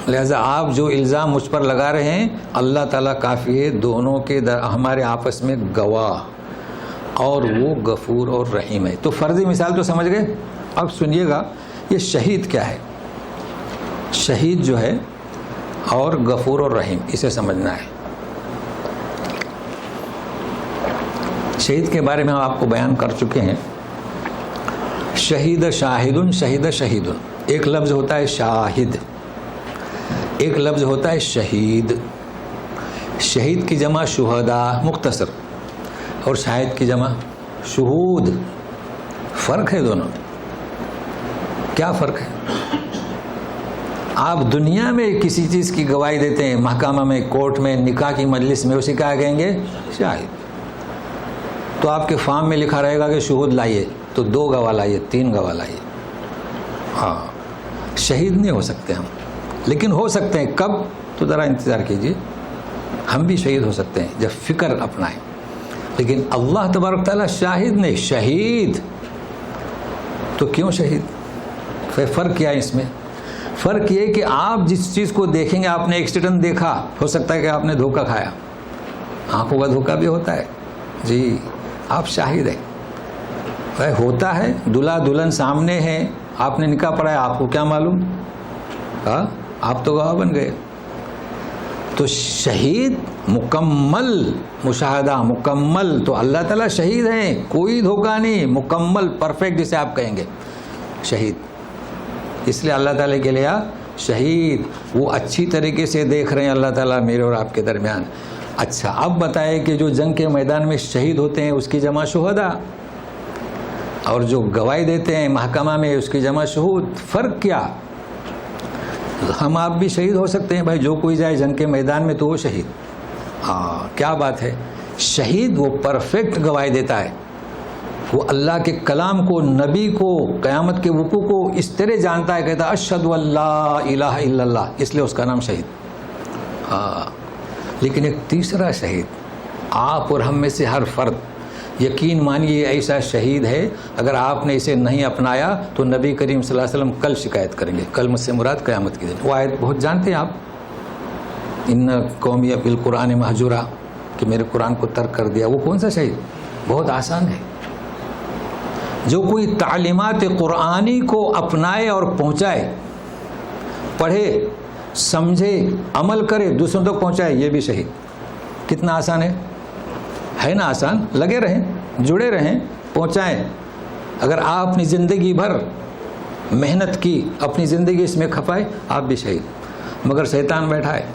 لہذا آپ جو الزام مجھ پر لگا رہے ہیں, اللہ تعالیٰ کافی ہے دونوں کے ہمارے آپس میں گواہ, اور وہ غفور اور رحیم ہے. تو فرضی مثال تو سمجھ گئے. اب سنیے گا یہ شہید کیا ہے. شہید جو ہے اور غفور اور رحیم, اسے سمجھنا ہے. شہید کے بارے میں ہم آپ کو بیان کر چکے ہیں. شہید شاہدن, شہید شہیدن. ایک لفظ ہوتا ہے شاہد, ایک لفظ ہوتا ہے شہید. شہید کی جمع شہداء مختصر, اور شاہد کی جمع شہود. فرق ہے دونوں میں. کیا فرق ہے؟ آپ دنیا میں کسی چیز کی گواہی دیتے ہیں, محکمہ میں, کورٹ میں, نکاح کی مجلس میں, اسے کیا کہیں گے؟ شاہد. تو آپ کے فارم میں لکھا رہے گا کہ شہود لائیے, تو 2 گواہ لائیے, 3 گواہ لائیے. ہاں, شہید نہیں ہو سکتے ہم, لیکن ہو سکتے ہیں. کب؟ تو ذرا انتظار کیجیے, ہم بھی شہید ہو سکتے ہیں جب فکر اپنائیں. لیکن اللہ تبارک تعالیٰ شاہد نہیں, شہید. تو کیوں شہید؟ پھر فرق کیا ہے اس میں؟ فرق یہ کہ آپ جس چیز کو دیکھیں گے, آپ نے ایکسیڈنٹ دیکھا, ہو سکتا ہے کہ آپ نے دھوکہ کھایا, آنکھوں کا دھوکہ بھی ہوتا ہے جی, آپ شاہد ہیں. بھائی ہوتا ہے, دلہا دلہن سامنے ہے, آپ نے نکاح پڑھایا, آپ کو کیا معلوم؟ ہاں, آپ تو گواہ بن گئے. تو شہید مکمل مشاہدہ, مکمل. تو اللہ تعالیٰ شہید ہیں, کوئی دھوکہ نہیں, مکمل پرفیکٹ جسے آپ کہیں گے شہید. اس لیے اللہ تعالیٰ کے لیے شہید, وہ اچھی طریقے سے دیکھ رہے ہیں اللہ تعالیٰ میرے اور آپ کے درمیان. اچھا, اب بتائے کہ جو جنگ کے میدان میں شہید ہوتے ہیں اس کی جمع شہداء, اور جو گواہی دیتے ہیں محکمہ میں اس کی جمع شہود. فرق کیا؟ ہم آپ بھی شہید ہو سکتے ہیں بھائی, جو کوئی جائے جنگ کے میدان میں تو وہ شہید. ہاں, کیا بات ہے. شہید وہ پرفیکٹ گواہی دیتا ہے, وہ اللہ کے کلام کو, نبی کو, قیامت کے وقوع کو اس طرح جانتا ہے, کہتا ہے اشہد ان لا الہ الا اللہ, اس لیے اس کا نام شہید. ہاں, لیکن ایک تیسرا شہید, آپ اور ہم میں سے ہر فرد یقین مانیے ایسا شہید ہے, اگر آپ نے اسے نہیں اپنایا تو نبی کریم صلی اللہ علیہ وسلم کل شکایت کریں گے. کل سے مراد قیامت کے دن. وہ آیت بہت جانتے ہیں آپ, ان قومی بالقرآن مہجورا, کہ میرے قرآن کو ترک کر دیا. وہ کون سا شہید؟ بہت آسان ہے. جو کوئی تعلیمات قرآنی کو اپنائے اور پہنچائے, پڑھے, سمجھے, عمل کرے, دوسروں تک پہنچائے, یہ بھی شہید. کتنا آسان ہے. ہے نا آسان؟ لگے رہیں، جڑے رہیں، پہنچائیں. اگر آپ اپنی زندگی بھر محنت کی، اپنی زندگی اس میں کھپائے، آپ بھی شہید. مگر شیطان بیٹھا ہے،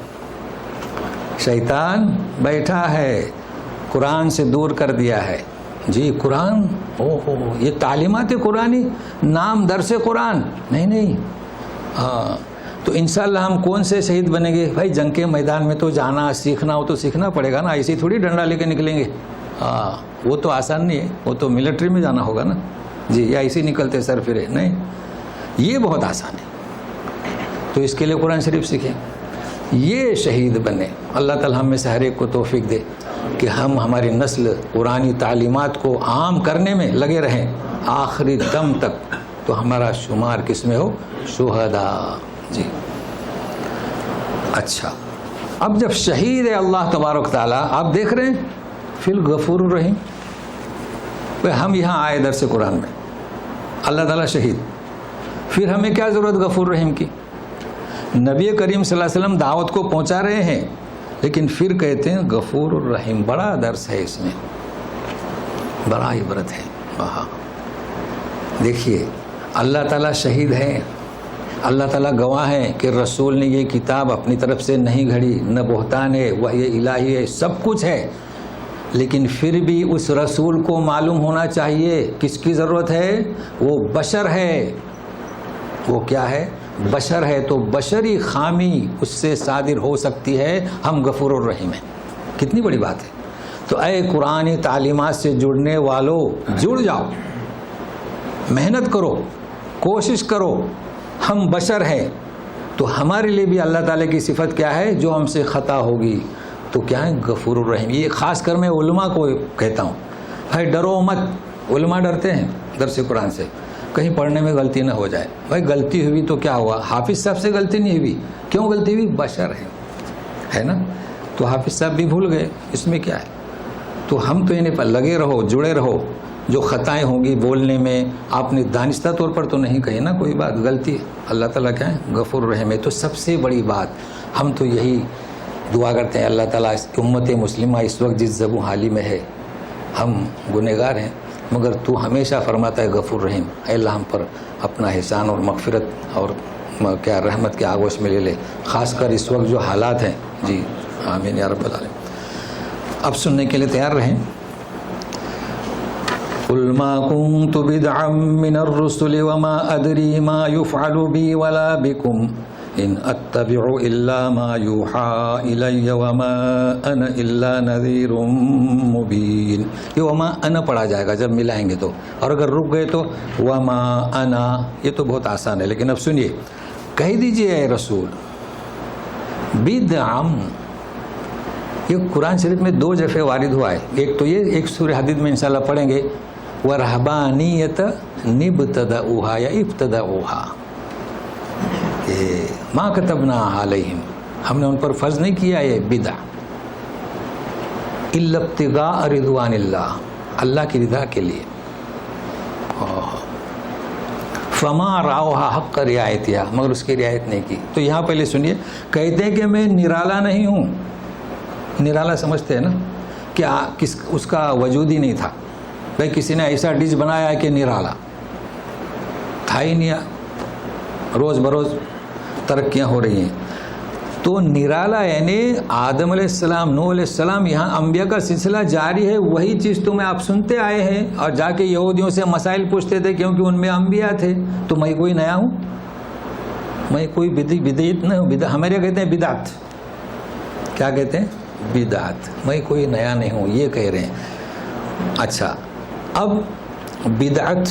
شیطان بیٹھا ہے، قرآن سے دور کر دیا ہے. جی قرآن، یہ تعلیمات قرآنی، نام درس قرآن نہیں. ہاں تو انشاءاللہ ہم کون سے شہید بنیں گے؟ بھائی جنگ کے میدان میں تو جانا، سیکھنا ہو تو سیکھنا پڑے گا نا، ایسی تھوڑی ڈنڈا لے کے نکلیں گے. ہاں وہ تو آسان نہیں ہے، وہ تو ملٹری میں جانا ہوگا نا جی، یا ایسے نکلتے سر پھرے نہیں. یہ بہت آسان ہے. تو اس کے لیے قرآن شریف سیکھیں، یہ شہید بنے. اللہ تعالی ہم میں سے ہر ایک کو توفیق دے کہ ہم ہماری نسل قرآنی تعلیمات کو عام کرنے میں لگے رہیں آخری دم تک. تو ہمارا شمار کس میں ہو؟ شہداء. جی اچھا، اب جب شہید ہے اللہ تبارک تعالیٰ، آپ دیکھ رہے ہیں فی الغفور الرحیم. ہم یہاں آئے درس قرآن میں، اللہ تعالیٰ شہید، پھر ہمیں کیا ضرورت غفور الرحیم کی؟ نبی کریم صلی اللہ علیہ وسلم دعوت کو پہنچا رہے ہیں، لیکن پھر کہتے ہیں غفور الرحیم. بڑا درس ہے اس میں، بڑا عبرت ہے. وہاں دیکھیے اللہ تعالیٰ شہید ہیں، اللہ تعالیٰ گواہ ہیں کہ رسول نے یہ کتاب اپنی طرف سے نہیں گھڑی، نہ بہتان ہے، وحی الہی ہے، سب کچھ ہے. لیکن پھر بھی اس رسول کو معلوم ہونا چاہیے کس کی ضرورت ہے؟ وہ بشر ہے. وہ کیا ہے؟ بشر ہے. تو بشری خامی اس سے صادر ہو سکتی ہے. ہم غفور الرحیم ہیں. کتنی بڑی بات ہے. تو اے قرآنی تعلیمات سے جڑنے والوں، جڑ جاؤ، محنت کرو، کوشش کرو. ہم بشر ہیں تو ہمارے لیے بھی اللہ تعالیٰ کی صفت کیا ہے؟ جو ہم سے خطا ہوگی تو کیا ہے؟ غفور الرحیم. یہ خاص کر میں علماء کو کہتا ہوں، بھائی ڈرو مت. علماء ڈرتے ہیں درس قرآن سے، کہیں پڑھنے میں غلطی نہ ہو جائے. بھائی غلطی ہوئی تو کیا ہوا؟ حافظ صاحب سے غلطی نہیں ہوئی، کیوں غلطی ہوئی؟ بشر ہے نا. تو حافظ صاحب بھی بھول گئے، اس میں کیا ہے؟ تو ہم تو انہیں پر لگے رہو، جڑے رہو. جو خطائیں ہوں گی بولنے میں، آپ نے دانستہ طور پر تو نہیں کہی نا کوئی بات، غلطی. اللہ تعالیٰ کیا ہے؟ غفور الرحیم ہے. تو سب سے بڑی بات ہم تو یہی دعا کرتے ہیں، اللہ تعالیٰ اس امت مسلمہ اس وقت جس زبوں حالی میں ہے، ہم گنہگار ہیں، مگر تو ہمیشہ فرماتا ہے غفور رحیم. اے اللہ ہم پر اپنا احسان اور مغفرت اور کیا رحمت کے آغوش میں لے لے، خاص کر اس وقت جو حالات ہیں. جی آمین یا رب العالمین. اب سننے کے لیے تیار رہیں. قل ما كنت بدعا من الرسل وما ادري ما يفعل بي ولا بكم ان اتبع الا ما يوحى الي وما انا الا نذير مبين. یہ وما انا پڑھا جائے گا جب ملائیں گے تو، اور اگر رک گئے تو وما انا. یہ تو بہت آسان ہے، لیکن اب سنیے، کہہ دیجئے اے رسول بدعا. یہ قرآن شریف میں 2 دفعہ وارد ہوا ہے. ایک تو یہ، ایک سورہ حدید میں انشاءاللہ پڑھیں گے، ورہبانیت نبتدعوها یا ابتدعوها، کہ ما کتبنا علیہم، ہم نے ان پر فرض نہیں کیا یہ بدع، الا ابتغاء رضوان اللہ، اللہ کی رضا کے لیے. فما رعوها حق رعایتها، مگر اس کی رعایت نہیں کی. تو یہاں پہلے سنیے، کہتے ہیں کہ میں نرالا نہیں ہوں. نرالا سمجھتے ہیں نا کہ اس کا وجود ہی نہیں تھا. بھائی کسی نے ایسا ڈش بنایا ہے کہ نرالا تھا ہی نہیں، روز بروز ترقیاں ہو رہی ہیں. تو نرالا یعنی آدم علیہ السلام، نوح علیہ السلام، یہاں انبیاء کا سلسلہ جاری ہے. وہی چیز تو میں آپ سنتے آئے ہیں، اور جا کے یہودیوں سے مسائل پوچھتے تھے کیونکہ ان میں انبیاء تھے. تو میں کوئی نیا ہوں؟ میں کوئی بدعت نہیں ہوں. ہمارے کہتے ہیں بدعت. کیا کہتے ہیں؟ بدعت. میں کوئی نیا نہیں ہوں، یہ کہہ رہے ہیں. اچھا، اب بدعت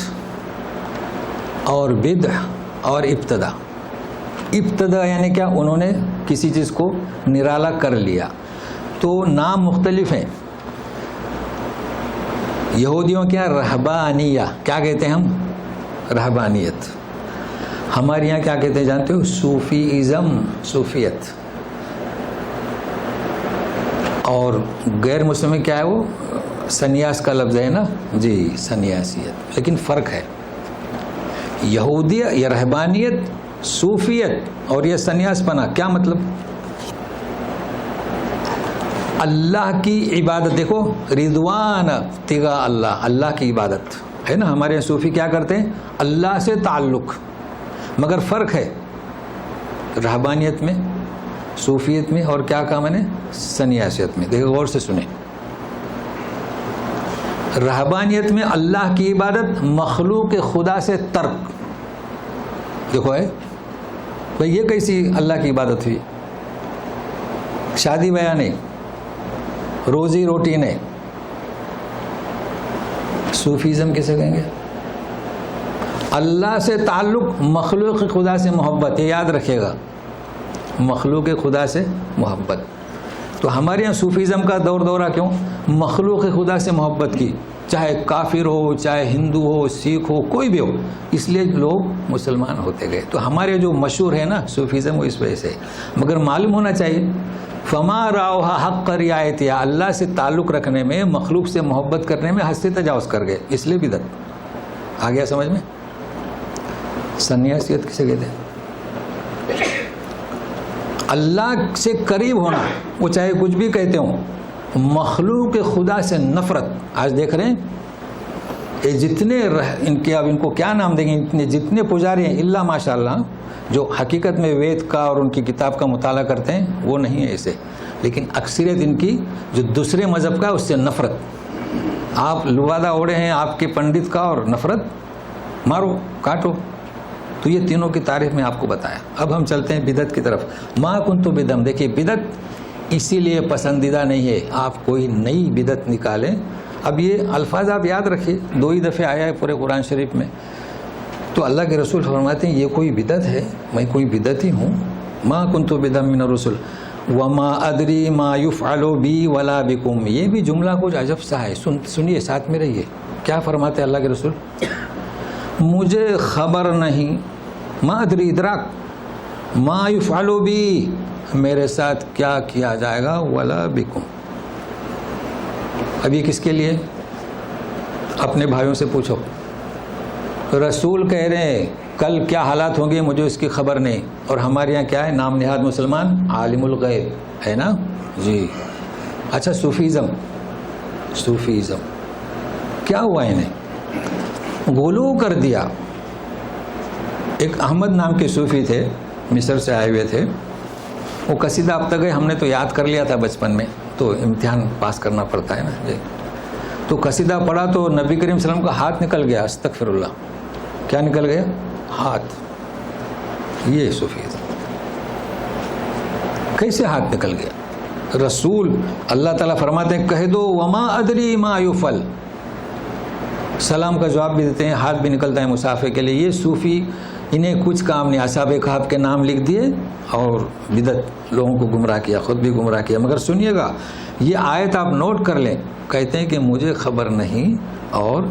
اور بدع اور ابتدا. ابتدا یعنی کیا؟ انہوں نے کسی چیز کو نرالا کر لیا. تو نام مختلف ہیں. یہودیوں کیا؟ رہبانیہ. کیا کہتے ہیں ہم؟ رہبانیت. ہمارے یہاں کیا کہتے ہیں جانتے ہو؟ صوفیزم، صوفیت. اور غیر مسلم میں کیا ہے؟ وہ سنیاس کا لفظ ہے نا جی، سنیاسیت. لیکن فرق ہے، یہودیہ یا رہبانیت، صوفیت اور یہ سنیاس پنا. کیا مطلب؟ اللہ کی عبادت. دیکھو رضوان ابتغاء اللہ، اللہ کی عبادت ہے نا. ہمارے صوفی کیا کرتے ہیں؟ اللہ سے تعلق. مگر فرق ہے رہبانیت میں، صوفیت میں، اور کیا کہا میں نے؟ سنیاسیت میں. دیکھو غور سے سنیں. رہبانیت میں اللہ کی عبادت، مخلوق خدا سے ترک. دیکھو ہے بھائی یہ کیسی اللہ کی عبادت ہوئی؟ شادی بیاہ نہیں، روزی روٹی نہیں. صوفیزم کسے کہیں گے؟ اللہ سے تعلق، مخلوق خدا سے محبت. یہ یاد رکھیے گا، مخلوق خدا سے محبت. تو ہمارے یہاں صوفیزم کا دورہ کیوں؟ مخلوق خدا سے محبت کی، چاہے کافر ہو، چاہے ہندو ہو، سکھ ہو، کوئی بھی ہو. اس لیے لوگ مسلمان ہوتے گئے. تو ہمارے جو مشہور ہے نا صوفیزم، وہ اس وجہ سے. مگر معلوم ہونا چاہیے فما راؤہا حق رعایتہا، اللہ سے تعلق رکھنے میں، مخلوق سے محبت کرنے میں حد سے تجاوز کر گئے، اس لیے بدعت. آ گیا سمجھ میں؟ سنیاسیت کسے کہتے ہیں؟ اللہ سے قریب ہونا، وہ چاہے کچھ بھی کہتے ہوں. مخلوق خدا سے نفرت. آج دیکھ رہے ہیں یہ جتنے ان کو کیا نام دیں گے، جتنے پجاری ہیں اللہ ماشاء اللہ، جو حقیقت میں وید کا اور ان کی کتاب کا مطالعہ کرتے ہیں وہ نہیں ہے ایسے. لیکن اکثریت ان کی جو دوسرے مذہب کا اس سے نفرت. آپ لبادہ اوڑے ہیں آپ کے پنڈت کا، اور نفرت، مارو کاٹو. تو یہ تینوں کی تعریف میں آپ کو بتایا. اب ہم چلتے ہیں بدعت کی طرف. ما کنت بدعا. دیکھیے بدعت اسی لیے پسندیدہ نہیں ہے. آپ کوئی نئی بدعت نکالیں. اب یہ الفاظ آپ یاد رکھیے، 2 ہی دفعے آیا ہے پورے قرآن شریف میں. تو اللہ کے رسول فرماتے ہیں یہ کوئی بدعت ہے، میں کوئی بدعتی ہوں. ما کنت بدعا من الرسل وما ادری ما یفعل بی ولا بکم. یہ بھی جملہ کچھ عجب سا ہے. سنیے، ساتھ میں رہیے. کیا فرماتے ہیں اللہ کے رسول؟ مجھے خبر نہیں، ما ادری ادراک، ما یفعل بی، میرے ساتھ کیا کیا جائے گا، ولا بکم. اب یہ کس کے لیے؟ اپنے بھائیوں سے پوچھو. رسول کہہ رہے ہیں کل کیا حالات ہوں گے مجھے اس کی خبر نہیں. اور ہمارے یہاں کیا ہے؟ نام نہاد مسلمان عالم الغیب ہے نا جی. اچھا صوفیزم کیا ہوا؟ انہیں غلو کر دیا. ایک احمد نام کے صوفی تھے، مصر سے آئے ہوئے تھے. وہ قصیدہ اب تک ہم نے تو یاد کر لیا تھا بچپن میں، تو امتحان پاس کرنا پڑتا ہے نا جی. تو قصیدہ پڑھا تو نبی کریم صلی اللہ علیہ وسلم کا ہاتھ نکل گیا. استغفر اللہ. کیا نکل گیا؟ ہاتھ. یہ صوفیزم. کیسے ہاتھ نکل گیا؟ رسول اللہ تعالیٰ فرماتے ہیں کہہ دو وما ادری ما یفعل. سلام کا جواب بھی دیتے ہیں، ہاتھ بھی نکلتا ہے مسافر کے لیے. یہ صوفی انہیں کچھ کام نہیں. اصحاب کہف کے نام لکھ دیے اور بدعت لوگوں کو گمراہ کیا، خود بھی گمراہ کیا. مگر سنیے گا، یہ آیت آپ نوٹ کر لیں. کہتے ہیں کہ مجھے خبر نہیں اور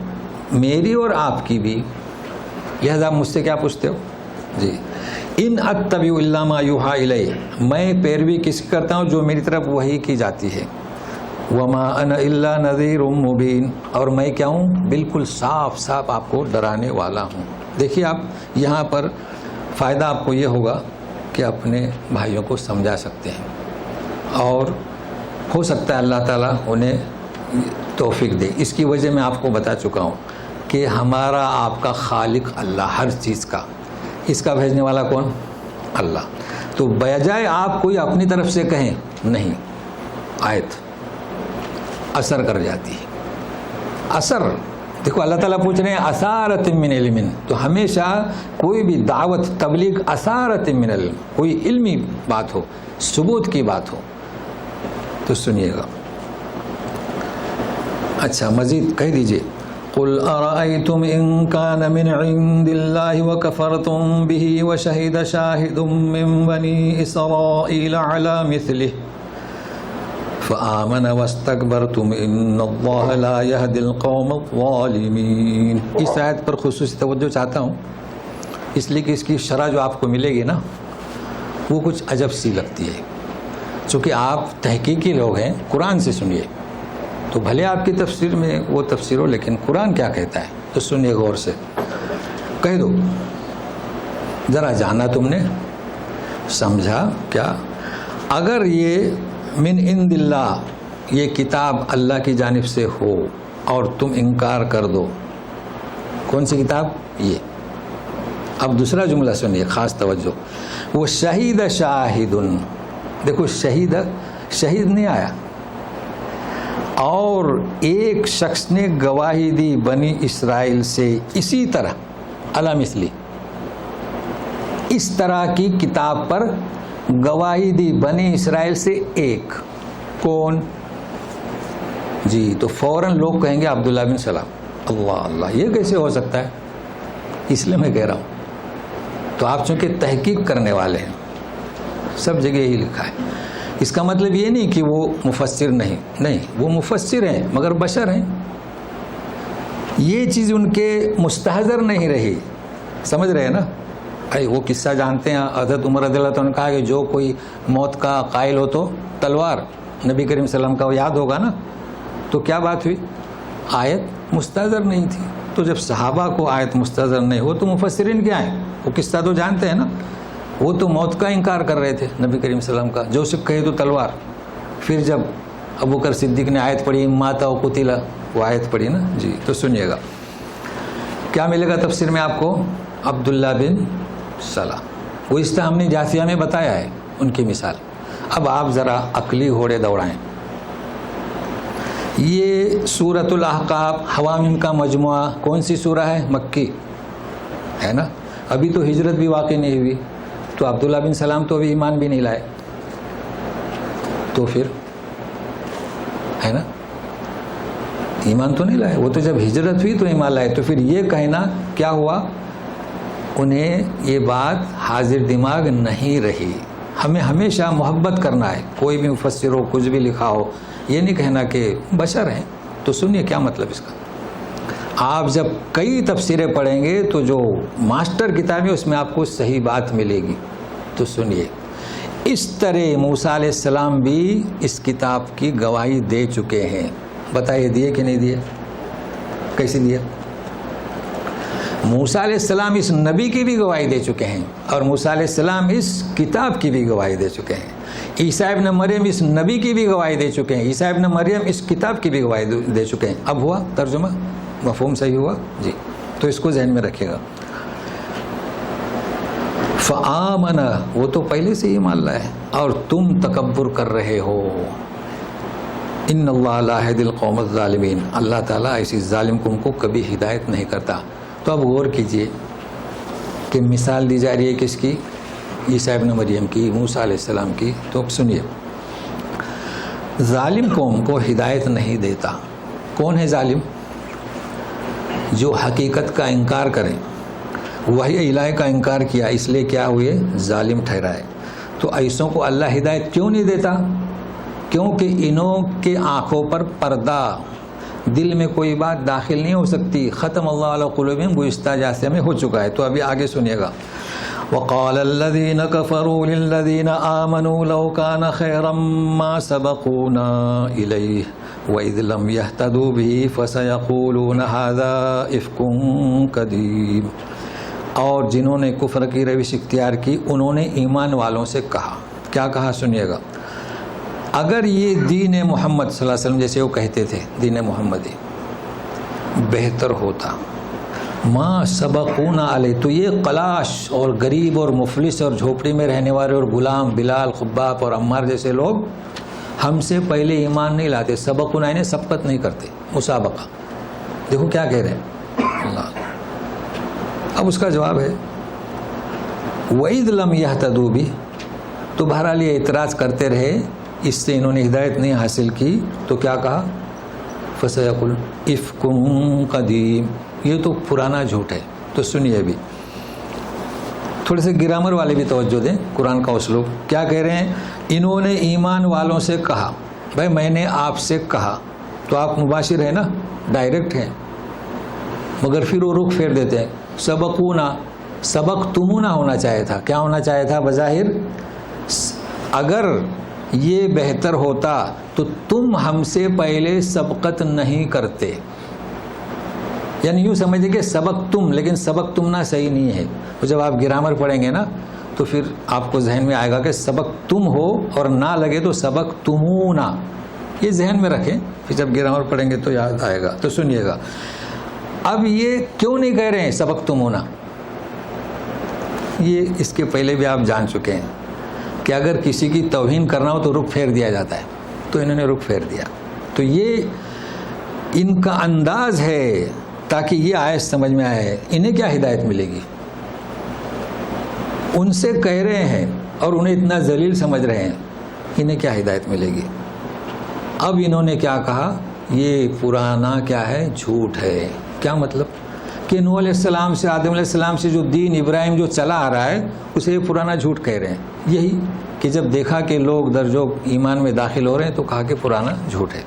میری اور آپ کی بھی. لہذا آپ مجھ سے کیا پوچھتے ہو جی؟ ان اتبع الا ما یوحى الی، میں پیروی کس کی کرتا ہوں؟ جو میری طرف وحی کی جاتی ہے. وما انا الا نذیر مبین، اور میں کیا ہوں؟ بالکل صاف صاف آپ کو ڈرانے والا ہوں. دیکھیے آپ یہاں پر فائدہ آپ کو یہ ہوگا کہ اپنے بھائیوں کو سمجھا سکتے ہیں، اور ہو سکتا ہے اللہ تعالیٰ انہیں توفیق دے. اس کی وجہ میں آپ کو بتا چکا ہوں کہ ہمارا آپ کا خالق اللہ، ہر چیز کا. اس کا بھیجنے والا کون؟ اللہ. تو بجائے آپ کوئی اپنی طرف سے کہیں نہیں، آیت اثر کر جاتی ہے. اثر دیکھو اللہ تعالیٰ پوچھ رہے ہیں اثارت من علم. تو ہمیشہ کوئی بھی دعوت تبلیغ اثارت من علم، کوئی علمی بات ہو، ثبوت کی بات ہو. تو سنیے گا. اچھا مزید کہہ دیجئے. قل ارأيتم ان كان من عند الله وكفرتم به وشهد شاهد من بني اسرائيل على مثله فآمن واستكبرتم ان الله لا يهدي القوم الظالمين. اس آیت پر خصوصی توجہ چاہتا ہوں، اس لیے کہ اس کی شرح جو آپ کو ملے گی نا وہ کچھ عجب سی لگتی ہے. چونکہ آپ تحقیقی لوگ ہیں، قرآن سے سنیے. تو بھلے آپ کی تفسیر میں وہ تفسیر ہو، لیکن قرآن کیا کہتا ہے تو سنیے غور سے. کہہ دو ذرا، جانا تم نے، سمجھا کیا؟ اگر یہ من عند اللہ یہ کتاب اللہ کی جانب سے ہو اور تم انکار کر دو. کون سی کتاب؟ یہ. اب دوسرا جملہ سنیے، خاص توجہ. وہ شہید شاہد، دیکھو شہید نہیں آیا، اور ایک شخص نے گواہی دی بنی اسرائیل سے اسی طرح، علی مثلی، اس طرح کی کتاب پر گواہی دی بنی اسرائیل سے ایک. کون؟ جی. تو فوراً لوگ کہیں گے عبداللہ بن سلام. اللہ اللہ، یہ کیسے ہو سکتا ہے؟ اس لیے میں کہہ رہا ہوں. تو آپ چونکہ تحقیق کرنے والے ہیں، سب جگہ یہی لکھا ہے. اس کا مطلب یہ نہیں کہ وہ مفسر نہیں، وہ مفسر ہیں مگر بشر ہیں. یہ چیز ان کے مستحضر نہیں رہی. سمجھ رہے ہیں نا؟ وہ قصہ جانتے ہیں، حضرت عمر رضی اللہ عنہ نے کہا کہ جو کوئی موت کا قائل ہو تو تلوار. نبی کریم صلی اللہ علیہ وسلم کا وہ یاد ہوگا نا. تو کیا بات ہوئی؟ آیت مستحضر نہیں تھی. تو جب صحابہ کو آیت مستحضر نہیں ہو تو مفسرین کیا ہیں؟ وہ قصہ تو جانتے ہیں نا. وہ تو موت کا انکار کر رہے تھے نبی کریم صلی اللہ علیہ وسلم کا، جو شک کہے تو تلوار. پھر جب ابوبکر صدیق نے آیت پڑھی ماتا و قتل، وہ آیت پڑھی نا. جی. تو سنیے گا کیا ملے گا تفسیر میں آپ کو. عبداللہ بن سلام، وہ اس طرح ہم نے جاثیہ میں بتایا ہے ان کی مثال. اب آپ ذرا عقلی گھوڑے دوڑائیں. یہ سورۃ الاحقاف حوامیم کا مجموعہ کون سی سورہ ہے؟ مکی ہے نا. ابھی تو ہجرت بھی واقع نہیں ہوئی، تو عبداللہ بن سلام تو ابھی ایمان بھی نہیں لائے. تو پھر ہے نا، ایمان تو نہیں لائے. وہ تو جب ہجرت ہوئی تو ایمان لائے. تو پھر یہ کہنا کیا ہوا؟ انہیں یہ بات حاضر دماغ نہیں رہی. ہمیں ہمیشہ محبت کرنا ہے. کوئی بھی مفسر ہو، کچھ بھی لکھا ہو، یہ نہیں کہنا کہ بشر ہیں. تو سنیے کیا مطلب اس کا. آپ جب کئی تفسیریں پڑھیں گے تو جو ماسٹر کتاب ہے اس میں آپ کو صحیح بات ملے گی. تو سنیے، اس طرح موسیٰ علیہ السلام بھی اس کتاب کی گواہی دے چکے ہیں. بتائیے دیے کہ نہیں دیے؟ کیسے دیے؟ موسیٰ علیہ السلام اس نبی کی بھی گواہی دے چکے ہیں، اور موسیٰ علیہ السلام اس کتاب کی بھی گواہی دے چکے ہیں. عیسیٰ ابن مریم اس نبی کی بھی گواہی دے چکے ہیں. عیسیٰ ابن مریم اس کتاب کی بھی گواہی دے چکے ہیں. اب ہوا ترجمہ؟ مفہوم صحیح ہوا؟ جی. تو اس کو ذہن میں رکھیے گا. فآمن، وہ تو پہلے سے ہی مان رہا ہے، اور تم تکبر کر رہے ہو. ان اللہ لا یہدی القوم الظالمین، اللہ تعالیٰ ایسی ظالم قوم کو کبھی ہدایت نہیں کرتا. تو اب غور کیجئے کہ مثال دی جا رہی ہے کس کی؟ عیسیٰ ابن مریم کی، موسیٰ علیہ السلام کی. تو اب سنیے، ظالم قوم کو ہدایت نہیں دیتا. کون ہے ظالم؟ جو حقیقت کا انکار کریں. وحی الہی کا انکار کیا، اس لیے کیا ہوئے؟ ظالم ٹھہرائے. تو ایسوں کو اللہ ہدایت کیوں نہیں دیتا؟ کیونکہ انہوں کے آنکھوں پر پردہ، دل میں کوئی بات داخل نہیں ہو سکتی. ختم اللہ علی قلوبہم گزشتہ جاثیہ میں ہو چکا ہے. تو ابھی آگے سنیے گا. وقال الذين كفروا للذين آمنوا لو كان خيرا ما سبقونا إليه وإذ لم يهتدوا به فسيقولون هذا إفك قديم. اور جنہوں نے کفر کی روش اختیار کی انہوں نے ایمان والوں سے کہا. کیا کہا؟ سنیے گا. اگر یہ دین محمد صلی اللہ علیہ وسلم جیسے وہ کہتے تھے دین محمدی بہتر ہوتا، ما سبقونا علیہ، تو یہ قلاش اور غریب اور مفلس اور جھوپڑی میں رہنے والے اور غلام بلال، خباب اور عمار جیسے لوگ ہم سے پہلے ایمان نہیں لاتے. سبقونا انہیں سبقت نہیں کرتے، مسابقہ. دیکھو کیا کہہ رہے ہیں اللہ. اب اس کا جواب ہے وَإِذْ لَمْ يَهْتَدُوا بِهِ. تو بہرحال یہ اعتراض کرتے رہے، اس سے انہوں نے ہدایت نہیں حاصل کی. تو کیا کہا؟ فَسَيَقُولُ إِفْكٌ قَدِيمٌ، یہ تو پرانا جھوٹ ہے. تو سنیے بھی تھوڑے سے گرامر والے بھی توجہ دیں. قرآن کا اسلوب کیا کہہ رہے ہیں؟ انہوں نے ایمان والوں سے کہا. بھائی میں نے آپ سے کہا، تو آپ مباشر ہیں نا، ڈائریکٹ ہیں. مگر پھر وہ رخ پھیر دیتے ہیں. سبقونا، سبق تمونا ہونا چاہیے تھا. کیا ہونا چاہیے تھا؟ بظاہر اگر یہ بہتر ہوتا تو تم ہم سے پہلے سبقت نہیں کرتے. یعنی یوں سمجھے کہ سبق تم، لیکن سبق تمنا صحیح نہیں ہے. تو جب آپ گرامر پڑھیں گے نا تو پھر آپ کو ذہن میں آئے گا کہ سبق تم ہو اور نہ لگے تو سبق تمونا. یہ ذہن میں رکھیں، پھر جب گرامر پڑھیں گے تو یاد آئے گا. تو سنیے گا، اب یہ کیوں نہیں کہہ رہے ہیں سبق تم ہونا؟ یہ اس کے پہلے بھی آپ جان چکے ہیں کہ اگر کسی کی توہین کرنا ہو تو رخ پھیر دیا جاتا ہے، تو انہوں نے رخ پھیر دیا. تو یہ ان کا انداز ہے تاکہ یہ آیت سمجھ میں آئے انہیں کیا ہدایت ملے گی. ان سے کہہ رہے ہیں اور انہیں اتنا ذلیل سمجھ رہے ہیں، انہیں کیا ہدایت ملے گی. اب انہوں نے کیا کہا، یہ پرانا کیا ہے، جھوٹ ہے. کیا مطلب کہ نوح علیہ السلام سے، آدم علیہ السلام سے جو دین ابراہیم جو چلا آ رہا ہے اسے یہ پرانا جھوٹ کہہ رہے ہیں. یہی کہ جب دیکھا کہ لوگ درجوں ایمان میں داخل ہو رہے ہیں تو کہا کہ پرانا جھوٹ ہے.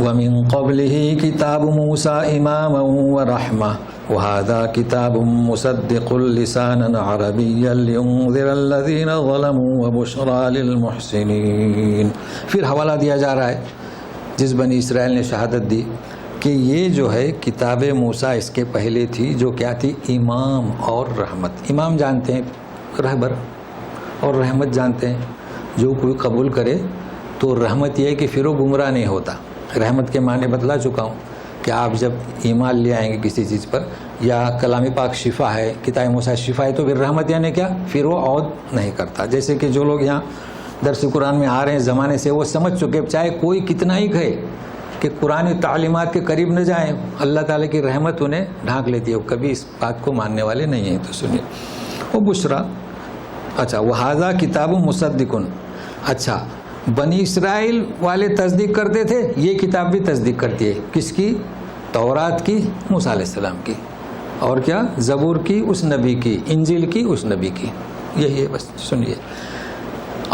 وَمِن قَبْلِهِ كِتَابُ مُوسَىٰ إِمَامًا وَرَحْمَةً وَهَٰذَا كِتَابٌ مُصَدِّقٌ لِسَانًا عَرَبِيًّا لِيُنذِرَ الَّذِينَ ظَلَمُوا وَبُشْرَىٰ لِلْمُحْسِنِينَ. پھر حوالہ دیا جا رہا ہے جس بنی اسرائیل نے شہادت دی کہ یہ جو ہے کتاب موسیٰ اس کے پہلے تھی، جو کیا تھی، امام اور رحمت. امام جانتے ہیں رہبر، اور رحمت جانتے ہیں جو کوئی قبول کرے تو رحمت یہ ہے کہ پھر وہ گمراہ نہیں ہوتا. رحمت کے معنی بتلا چکا ہوں کہ آپ جب ایمان لے آئیں گے کسی چیز پر، یا کلام پاک شفا ہے، کتاب موسیٰ شفا ہے، تو پھر رحمت یعنی کیا، پھر وہ عود نہیں کرتا. جیسے کہ جو لوگ یہاں درس قرآن میں آ رہے ہیں زمانے سے، وہ سمجھ چکے چاہے کوئی کتنا ہی کہے کہ قرآن تعلیمات کے قریب نہ جائیں، اللہ تعالیٰ کی رحمت انہیں ڈھانک لیتی ہے، وہ کبھی اس بات کو ماننے والے نہیں ہیں. تو سنیے، وہ بشرا، اچھا وَهَٰذَا كِتَابٌ مُصَدِّقٌ. اچھا، بنی اسرائیل والے تصدیق کرتے تھے، یہ کتاب بھی تصدیق کرتی ہے. کس کی؟ تورات کی، موسیٰ علیہ السلام کی، اور کیا، زبور کی اس نبی کی، انجیل کی اس نبی کی. یہی ہے بس. سنیے،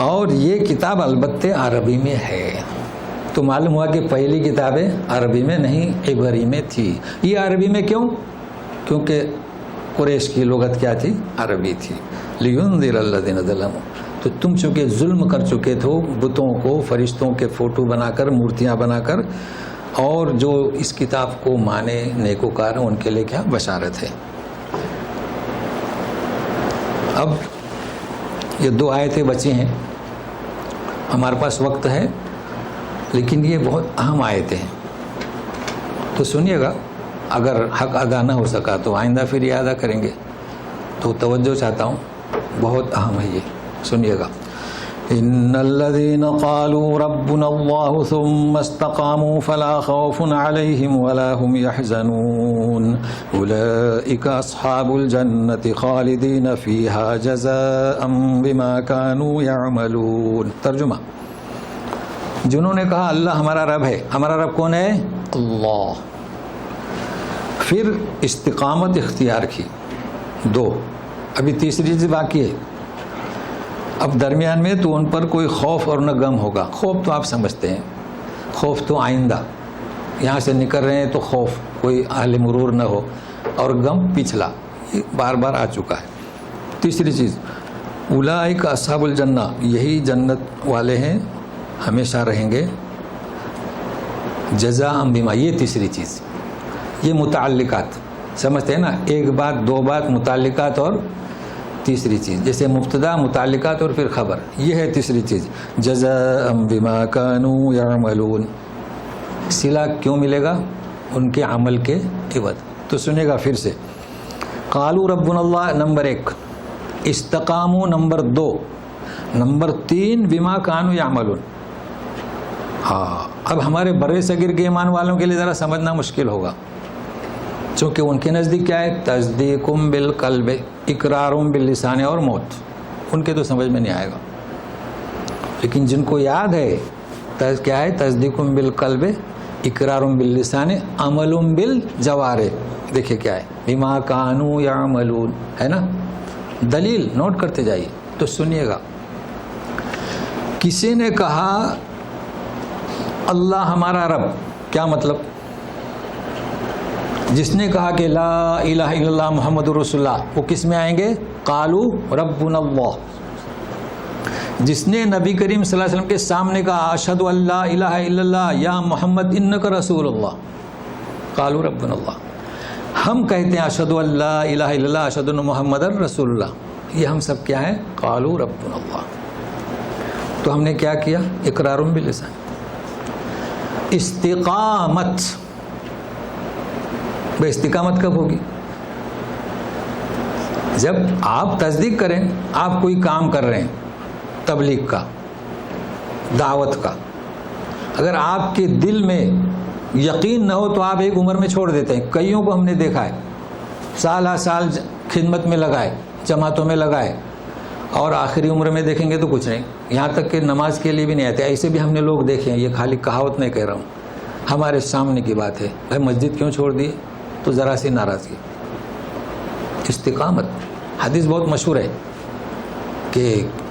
اور یہ کتاب البتہ عربی میں ہے. تو معلوم ہوا کہ پہلی کتابیں عربی میں نہیں، عبری میں تھی. یہ عربی میں کیوں؟ کیونکہ قریش کی لغت کیا تھی، عربی تھی. لِيُنذِرَ الَّذِينَ ظَلَمُوا. تو تم چونکہ ظلم کر چکے تھے بتوں کو، فرشتوں کے فوٹو بنا کر، مورتیاں بنا کر، اور جو اس کتاب کو مانے نیکوکار ہیں ان کے لیے کیا بشارت ہے. اب یہ 2 آیتیں بچی ہیں، ہمارے پاس وقت ہے لیکن یہ بہت اہم آیتیں ہیں. تو سنیے گا، اگر حق ادا نہ ہو سکا تو آئندہ پھر یہ ادا کریں گے. تو توجہ چاہتا ہوں، بہت اہم ہے یہ. سنیے گا، ان الذين قالوا ربنا الله ثم استقاموا فلا خوف عليهم ولا هم يحزنون اولئك اصحاب الجنة خالدين فيها جزاء بما كانوا يعملون. ترجمہ، جنہوں نے کہا اللہ ہمارا رب ہے. ہمارا رب کون ہے؟ اللہ. پھر استقامت اختیار کی. 2، ابھی تیسری چیز باقی ہے. اب درمیان میں تو ان پر کوئی خوف اور نہ غم ہوگا. خوف تو آپ سمجھتے ہیں، خوف تو آئندہ، یہاں سے نکل رہے ہیں تو خوف، کوئی اہل مرور نہ ہو، اور غم پچھلا، یہ بار بار آ چکا ہے. تیسری چیز، اولئک اصحاب الجنہ، یہی جنت والے ہیں، ہمیشہ رہیں گے. جزاء بما، یہ تیسری چیز. یہ متعلقات سمجھتے ہیں نا، ایک بات، 2 بات، متعلقات اور تیسری چیز. جیسے مبتدا، متعلقات اور پھر خبر، یہ ہے تیسری چیز. جزاء بما كانوا يعملون. صلہ کیوں ملے گا؟ ان کے عمل کے عوض. تو سنے گا پھر سے، قالوا ربنا اللہ نمبر 1، استقاموا نمبر 2، نمبر 3 بما كانوا يعملون. ہاں، اب ہمارے بر صغیر کے ایمان والوں کے لیے ذرا سمجھنا مشکل ہوگا، چونکہ ان کے نزدیک کیا ہے، تصدیق بالقلب، اقرار باللسان اور موت. ان کے تو سمجھ میں نہیں آئے گا. لیکن جن کو یاد ہے کیا ہے، تصدیق بالقلب، اقرار باللسان، عمل بالجوارح. دیکھیں کیا ہے، بما کانوا یعملون، ہے نا. دلیل نوٹ کرتے جائیے. تو سنیے گا، کسی نے کہا اللہ ہمارا رب، کیا مطلب؟ جس نے کہا کہ لا الہ الا اللہ محمد رسول اللہ، وہ کس میں آئیں گے؟ قالو ربنا اللہ. جس نے نبی کریم صلی اللہ علیہ وسلم کے سامنے کہا اشہد ان لا الہ الا اللہ یا محمد انک رسول اللہ، قالو ربنا اللہ. ہم کہتے ہیں اشہد ان لا الہ الا اللہ، اشہد ان محمد رسول اللہ. یہ ہم سب کیا ہیں؟ قالو ربنا اللہ. تو ہم نے کیا کیا؟ اقرار باللسان. استقامت، بھائی استقامت کب ہوگی؟ جب آپ تصدیق کریں. آپ کوئی کام کر رہے ہیں تبلیغ کا، دعوت کا، اگر آپ کے دل میں یقین نہ ہو تو آپ ایک عمر میں چھوڑ دیتے ہیں. کئیوں کو ہم نے دیکھا ہے سال سال خدمت میں لگائے، جماعتوں میں لگائے، اور آخری عمر میں دیکھیں گے تو کچھ نہیں، یہاں تک کہ نماز کے لیے بھی نہیں آتے. ایسے بھی ہم نے لوگ دیکھے ہیں، یہ خالی کہاوت نہیں کہہ رہا ہوں، ہمارے سامنے کی بات ہے. بھائی مسجد کیوں چھوڑ دیے؟ تو ذرا سی ناراضگی. استقامت، حدیث بہت مشہور ہے کہ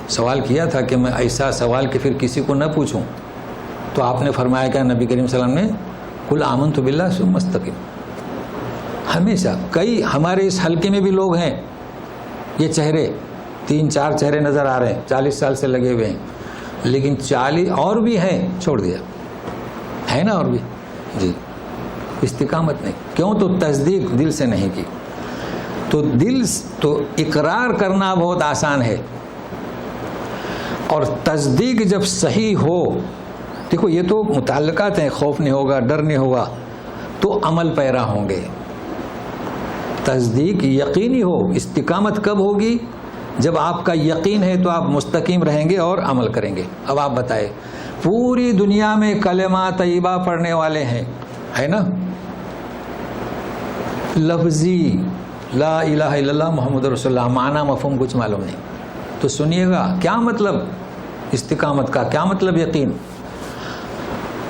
سوال کیا تھا کہ میں ایسا سوال کہ پھر کسی کو نہ پوچھوں، تو آپ نے فرمایا کہ نبی کریم صلی اللہ علیہ وسلم نے قل آمنت باللہ ثم استقم. ہمیشہ کئی ہمارے اس حلقے میں بھی لوگ ہیں، یہ چہرے 3-4 چہرے نظر آ رہے ہیں، 40 سال سے لگے ہوئے ہیں، لیکن 40 اور بھی ہیں چھوڑ دیا ہے نا. اور بھی جی استقامت نہیں. کیوں؟ تو تصدیق دل سے نہیں کی. تو دل تو اقرار کرنا بہت آسان ہے، اور تصدیق جب صحیح ہو، دیکھو یہ تو متعلقات ہیں، خوف نہیں ہوگا، ڈر نہیں ہوگا، تو عمل پیرا ہوں گے. تصدیق یقینی ہو. استقامت کب ہوگی؟ جب آپ کا یقین ہے تو آپ مستقیم رہیں گے اور عمل کریں گے. اب آپ بتائیں، پوری دنیا میں کلمہ طیبہ پڑھنے والے ہیں، ہے نا؟ لفظی لا الہ الا اللہ محمد رسول اللہ، معنی مفہوم کچھ معلوم نہیں. تو سنیے گا کیا مطلب استقامت کا، کیا مطلب یقین.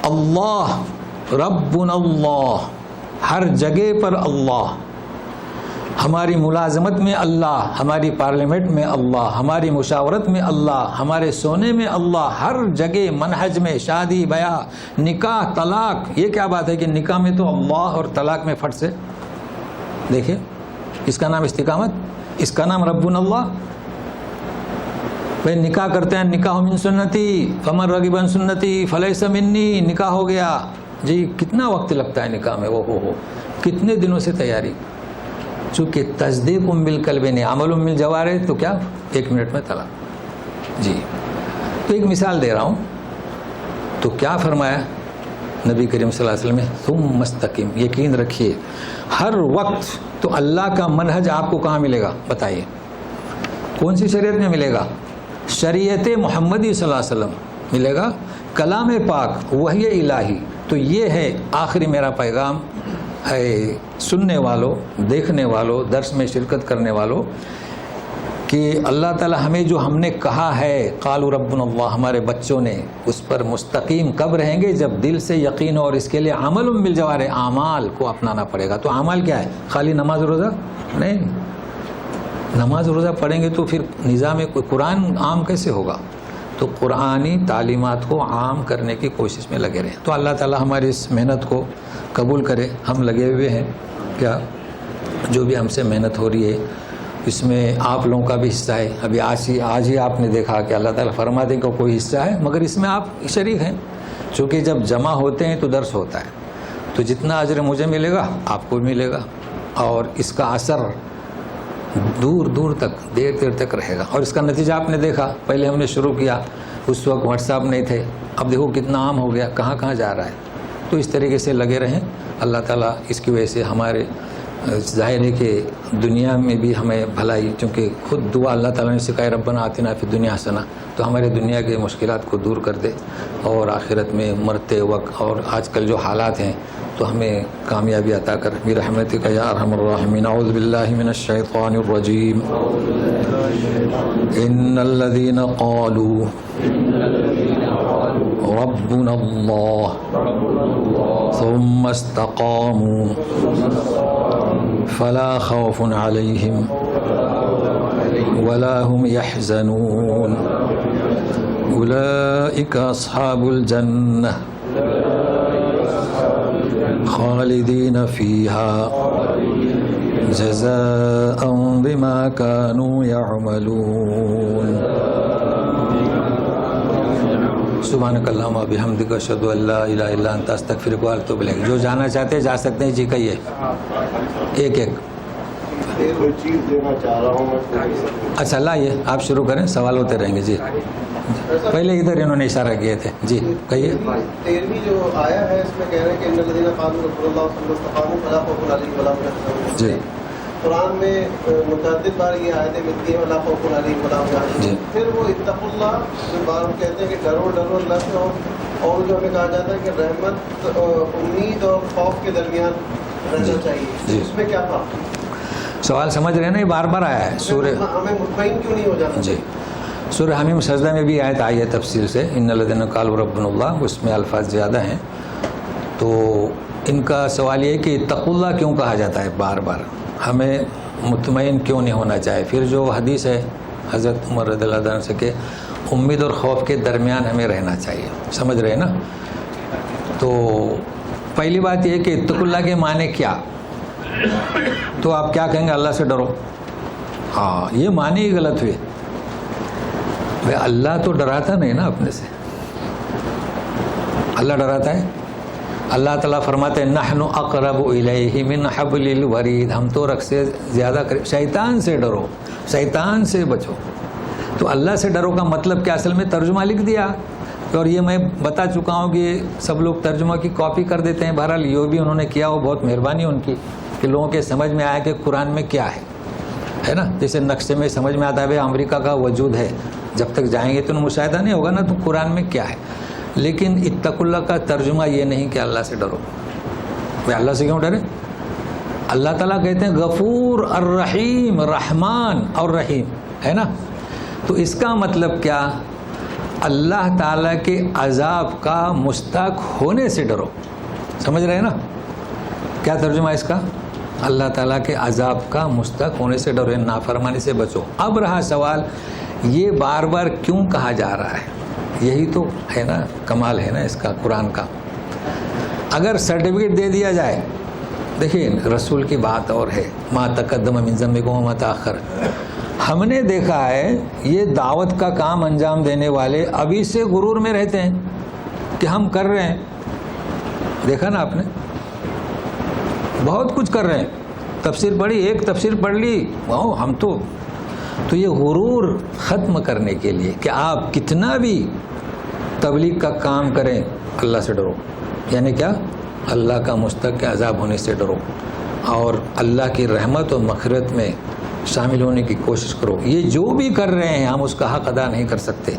اللہ ربنا اللہ، ہر جگہ پر اللہ، ہماری ملازمت میں اللہ، ہماری پارلیمنٹ میں اللہ، ہماری مشاورت میں اللہ، ہمارے سونے میں اللہ، ہر جگہ منہج میں، شادی بیاہ، نکاح، طلاق. یہ کیا بات ہے کہ نکاح میں تو اللہ اور طلاق میں فٹ سے. دیکھیں اس کا نام استقامت، اس کا نام ربنا اللہ. بھائی نکاح کرتے ہیں، نکاح من سنتی فمن رغب عن سنتی فلیس منی، نکاح ہو گیا. جی کتنا وقت لگتا ہے نکاح میں، وہ ہو کتنے دنوں سے تیاری. چونکہ تصدیق بالقلب نہیں، عمل بالجوارح، تو کیا 1 منٹ میں طلاق. جی تو ایک مثال دے رہا ہوں. تو کیا فرمایا نبی کریم صلی اللہ علیہ وسلم نے؟ ثم مستقیم، یقین رکھیے ہر وقت. تو اللہ کا منہج آپ کو کہاں ملے گا بتائیے؟ کون سی شریعت میں ملے گا؟ شریعت محمدی صلی اللہ علیہ وسلم ملے گا، کلام پاک، وحی الہی. تو یہ ہے آخری میرا پیغام ہے سننے والوں، دیکھنے والوں، درس میں شرکت کرنے والوں، کہ اللہ تعالی ہمیں جو ہم نے کہا ہے قالوا ربنا اللہ، ہمارے بچوں نے اس پر مستقیم کب رہیں گے؟ جب دل سے یقین ہو. اور اس کے لیے عمل بالجوارح، اعمال کو اپنانا پڑے گا. تو اعمال کیا ہے؟ خالی نماز روزہ نہیں. نماز روزہ پڑھیں گے تو پھر نظام قرآن عام کیسے ہوگا؟ تو قرآنی تعلیمات کو عام کرنے کی کوشش میں لگے رہیں. تو اللہ تعالی ہماری اس محنت کو قبول کرے. ہم لگے ہوئے ہیں، کیا جو بھی ہم سے محنت ہو رہی ہے اس میں آپ لوگوں کا بھی حصہ ہے. ابھی آج ہی آپ نے دیکھا کہ اللہ تعالیٰ فرما دے کہ کوئی حصہ ہے، مگر اس میں آپ شریک ہیں. چونکہ جب جمع ہوتے ہیں تو درس ہوتا ہے، تو جتنا اجر مجھے ملے گا آپ کو بھی ملے گا، اور اس کا اثر دور دور تک، دیر دیر تک رہے گا. اور اس کا نتیجہ آپ نے دیکھا. پہلے ہم نے شروع کیا، اس وقت واٹس ایپ نہیں تھے، اب دیکھو کتنا عام ہو گیا، کہاں کہاں جا رہا ہے. تو اس طریقے سے لگے رہیں. اللہ تعالیٰ اس کی وجہ سے ہمارے ظاہر ہے کہ دنیا میں بھی ہمیں بھلائی، چونکہ خود دعا اللہ تعالیٰ نے سکھائی ربنا آتنا فی الدنیا حسنہ، تو ہمارے دنیا کے مشکلات کو دور کر دے، اور آخرت میں مرتے وقت اور آج کل جو حالات ہیں تو ہمیں کامیابی عطا کر برحمتک یا ارحم الراحمین. اعوذ باللہ من الشیطان الرجیم. ان الذین قالوا ربنا اللہ ثم استقاموا فلا خوف علیہم ولا هم يحزنون اولئک اصحاب الجنہ خالدین فیہا جزاء بما كانوا يعملون. سبحانک اللہم و بحمدک اشہد ان لا الہ الا انت استغفرک و اتوب الیک. جو جانا چاہتے ہیں جا سکتے ہیں. جی کہیے ایک ایک. چیز دینا چاہ رہا ہوں میں. اچھا لائیے آپ شروع کریں، سوال ہوتے رہیں گے. جی پہلے ادھر انہوں نے اشارہ کیے تھے. جی کہیے. 13ویں جو آیا ہے اس میں کہہ رہے ہیں کہ ان الذین قالوا رسول اللہ صلی اللہ علیہ وسلم استقاموا فلا خوف علیہم ولا هم يحزنون. جی قرآن میں متعدد بار یہ آیتیں ملتی ہیں ولا خوف علیہم ولا هم يحزنون. پھر وہ اتقوا اللہ جو بار کہتے ہیں کہ ڈرو ڈرو اللہ سے, اور جو ہمیں کہا جاتا ہے کہ رحمت امید اور خوف کے درمیان رہنا چاہیے. اس میں کیا فرق ہے؟ سوال سمجھ رہے ہیں نا, یہ بار بار آیا ہے سورہ, ہمیں مطمئن کیوں نہیں ہو جاتا؟ جی سورہ حمیم سجدہ میں بھی آیت آئی ہے تفصیل سے, ان الذین قالوا ربنا اللہ, اس میں الفاظ زیادہ ہیں. تو ان کا سوال یہ ہے کہ اتقوا اللہ کیوں کہا جاتا ہے بار بار, ہمیں مطمئن کیوں نہیں ہونا چاہیے. پھر جو حدیث ہے حضرت عمر رضی اللہ عنہ سے کہ امید اور خوف کے درمیان ہمیں رہنا چاہیے, سمجھ رہے ہیں نا. تو پہلی بات یہ ہے کہ اتقوا اللہ کے معنی کیا, تو آپ کیا کہیں گے, اللہ سے ڈرو. ہاں یہ معنی ہی غلط ہوئے. اللہ تو ڈراتا نہیں نا اپنے سے, اللہ ڈراتا ہے. اللہ تعالیٰ فرماتے ہیں نحن اقرب الیہ من حبل الورید, ہم تو رگ سے زیادہ قریب. شیطان سے ڈرو, شیطان سے بچو. تو اللہ سے ڈرو کا مطلب کیا, اصل میں ترجمہ لکھ دیا, اور یہ میں بتا چکا ہوں کہ سب لوگ ترجمہ کی کاپی کر دیتے ہیں. بہرحال یہ بھی انہوں نے کیا, وہ بہت مہربانی ان کی کہ لوگوں کے سمجھ میں آیا کہ قرآن میں کیا ہے نا. جیسے نقشے میں سمجھ میں آتا ہے بھائی امریکہ کا وجود ہے, جب تک جائیں گے تو مشاہدہ نہیں ہوگا نا, تو قرآن میں کیا ہے. لیکن اتقوا اللہ کا ترجمہ یہ نہیں کہ اللہ سے ڈرو. بھائی اللہ سے کیوں ڈرے؟ اللہ تعالیٰ کہتے ہیں غفور الرحیم, رحمان اور رحیم ہے نا. تو اس کا مطلب کیا, اللہ تعالیٰ کے عذاب کا مستحق ہونے سے ڈرو. سمجھ رہے ہیں نا کیا ترجمہ اس کا, اللہ تعالیٰ کے عذاب کا مستحق ہونے سے ڈرو, نافرمانی سے بچو. اب رہا سوال, یہ بار بار کیوں کہا جا رہا ہے, یہی تو ہے نا کمال ہے نا اس کا قرآن کا. اگر سرٹیفکیٹ دے دیا جائے, دیکھیے رسول کی بات اور ہے, ما تقدم من ذنبکم وما تاخر. ہم نے دیکھا ہے یہ دعوت کا کام انجام دینے والے ابھی سے غرور میں رہتے ہیں کہ ہم کر رہے ہیں. دیکھا نا آپ نے, بہت کچھ کر رہے ہیں. تفسیر پڑھی, ایک تفسیر پڑھ لی, ہم تو یہ غرور ختم کرنے کے لیے کہ آپ کتنا بھی تبلیغ کا کام کریں, اللہ سے ڈرو. یعنی کیا, اللہ کا مستحق عذاب ہونے سے ڈرو, اور اللہ کی رحمت و مغفرت میں شامل ہونے کی کوشش کرو. یہ جو بھی کر رہے ہیں ہم اس کا حق ادا نہیں کر سکتے,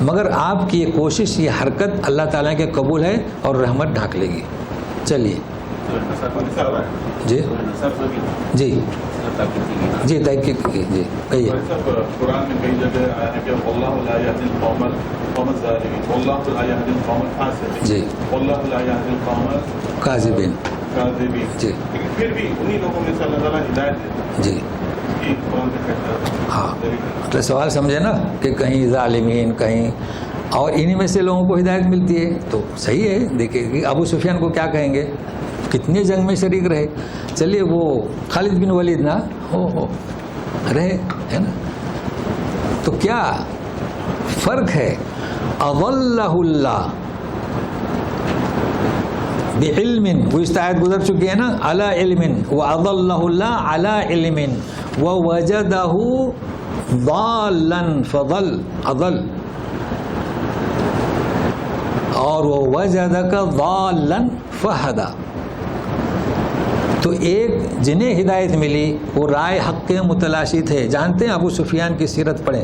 مگر آپ کی یہ کوشش, یہ حرکت اللہ تعالیٰ کے قبول ہے اور رحمت ڈھانک لے گی. چلیے جی جی جی تحقیق کی, جی کہیے. قرآن میں کئی جگہ آیا ہے کہ واللہ لا یہدی القوم الظالمین, واللہ لا یہدی القوم الفاسقین, جی واللہ لا یہدی القوم کاذبین. جی پھر بھی انہی لوگوں میں سے اللہ تعالیٰ ہدایت دیتا ہے. جی یہ قرآن کا کہتا ہے. ہاں تو سوال سمجھے نا کہ کہیں ظالمین کہیں, اور انہی میں سے لوگوں کو ہدایت ملتی ہے, تو صحیح ہے. دیکھیے کہ ابو سفیان کو کیا کہیں گے, کتنے جنگ میں شریک رہے. چلیے وہ خالد بن ولید نا ہو رہے ہے نا. تو کیا فرق ہے, اضلہ اللہ بعلم, وہ استعایت گزر چکی ہے نا, علی علم, واضلہ اللہ علی علم, ووجدہ ضالا فضل, اضل, اور ووجدک ضالا فہدی. تو ایک جنہیں ہدایت ملی وہ رائے حق کے متلاشی تھے. جانتے ہیں ابو سفیان کی سیرت پڑھیں,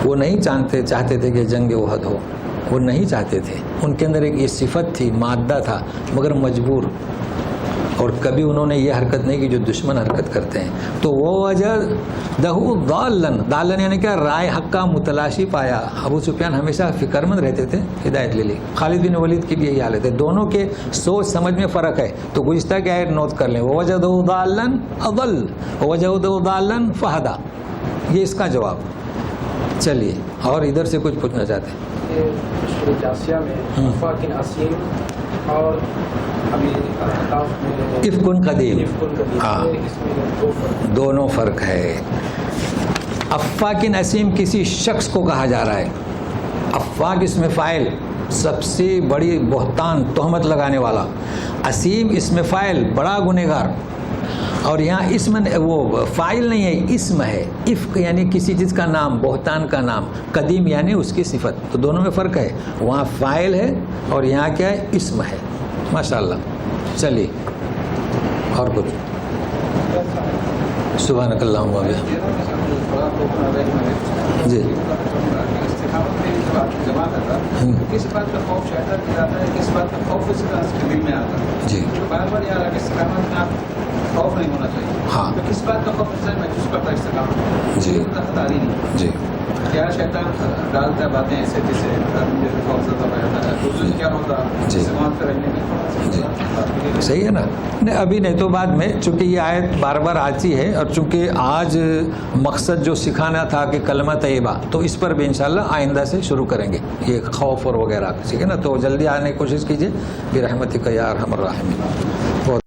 وہ نہیں چاہتے تھے کہ جنگ احد ہو, وہ نہیں چاہتے تھے. ان کے اندر ایک یہ صفت تھی, مادہ تھا, مگر مجبور. اور کبھی انہوں نے یہ حرکت نہیں کی جو دشمن حرکت کرتے ہیں. تو وہ وجہ دہو دالن یعنی کیا, رائے حق کا متلاشی پایا. ابو سفیان ہمیشہ فکر مند رہتے تھے, ہدایت لے لی. خالد بن ولید کی بھی یہی حالت ہے. دونوں کے سوچ سمجھ میں فرق ہے. تو گزشتہ کی آیت نوٹ کر لیں, وہ وجہ دہو دالن اضل, وہ وجہ دہو دالن فہدا. یہ اس کا جواب. چلیے اور ادھر سے کچھ پوچھنا چاہتے ہیں. اور افکن قدیم, ہاں دونوں فرق ہے. افاکن اسیم کسی شخص کو کہا جا رہا ہے. افاک اس میں فاعل, سب سے بڑی بہتان تہمت لگانے والا. اسیم اس میں فاعل, بڑا گنہگار. اور یہاں اسم وہ فاعل نہیں ہے، اسم ہے. افک یعنی کسی چیز کا نام، بہتان کا نام. قدیم یعنی اس کی صفت. تو دونوں میں فرق ہے. وہاں فاعل ہے اور یہاں کیا ہے؟ اسم ہے. ماشاءاللہ. چلیے اور کچھ. سبحانک اللہم و بحمدک. جی کس بات کا خوف شیطان دلاتا ہے، کس بات کا خوف اس کا دل میں آتا ہے. جی بار بار یار کہ استقامت کا خوف نہیں ہونا چاہیے. ہاں. تو کس بات کا خوف سے محسوس کرتا ہے استقامت؟ جی. تختاری نہیں. جی کیا شیطان ڈالتا ہے باتیں ایسے جیسے مجھے خوف زدہ ہو جاتا ہے، تو کیا ہوتا ہے جی. استقامت کرنے میں؟ جی صحیح ہے نا. نہیں ابھی نہیں تو بعد میں، چونکہ یہ آیت بار بار آتی ہے اور چونکہ آج مقصد جو سکھانا تھا کہ کلمہ طیبہ، تو اس پر بھی انشاءاللہ آئندہ سے شروع کریں گے یہ خوف اور وغیرہ. ٹھیک ہے نا. تو جلدی آنے کی کوشش کیجیے برحمتک یا ارحم الراحمین.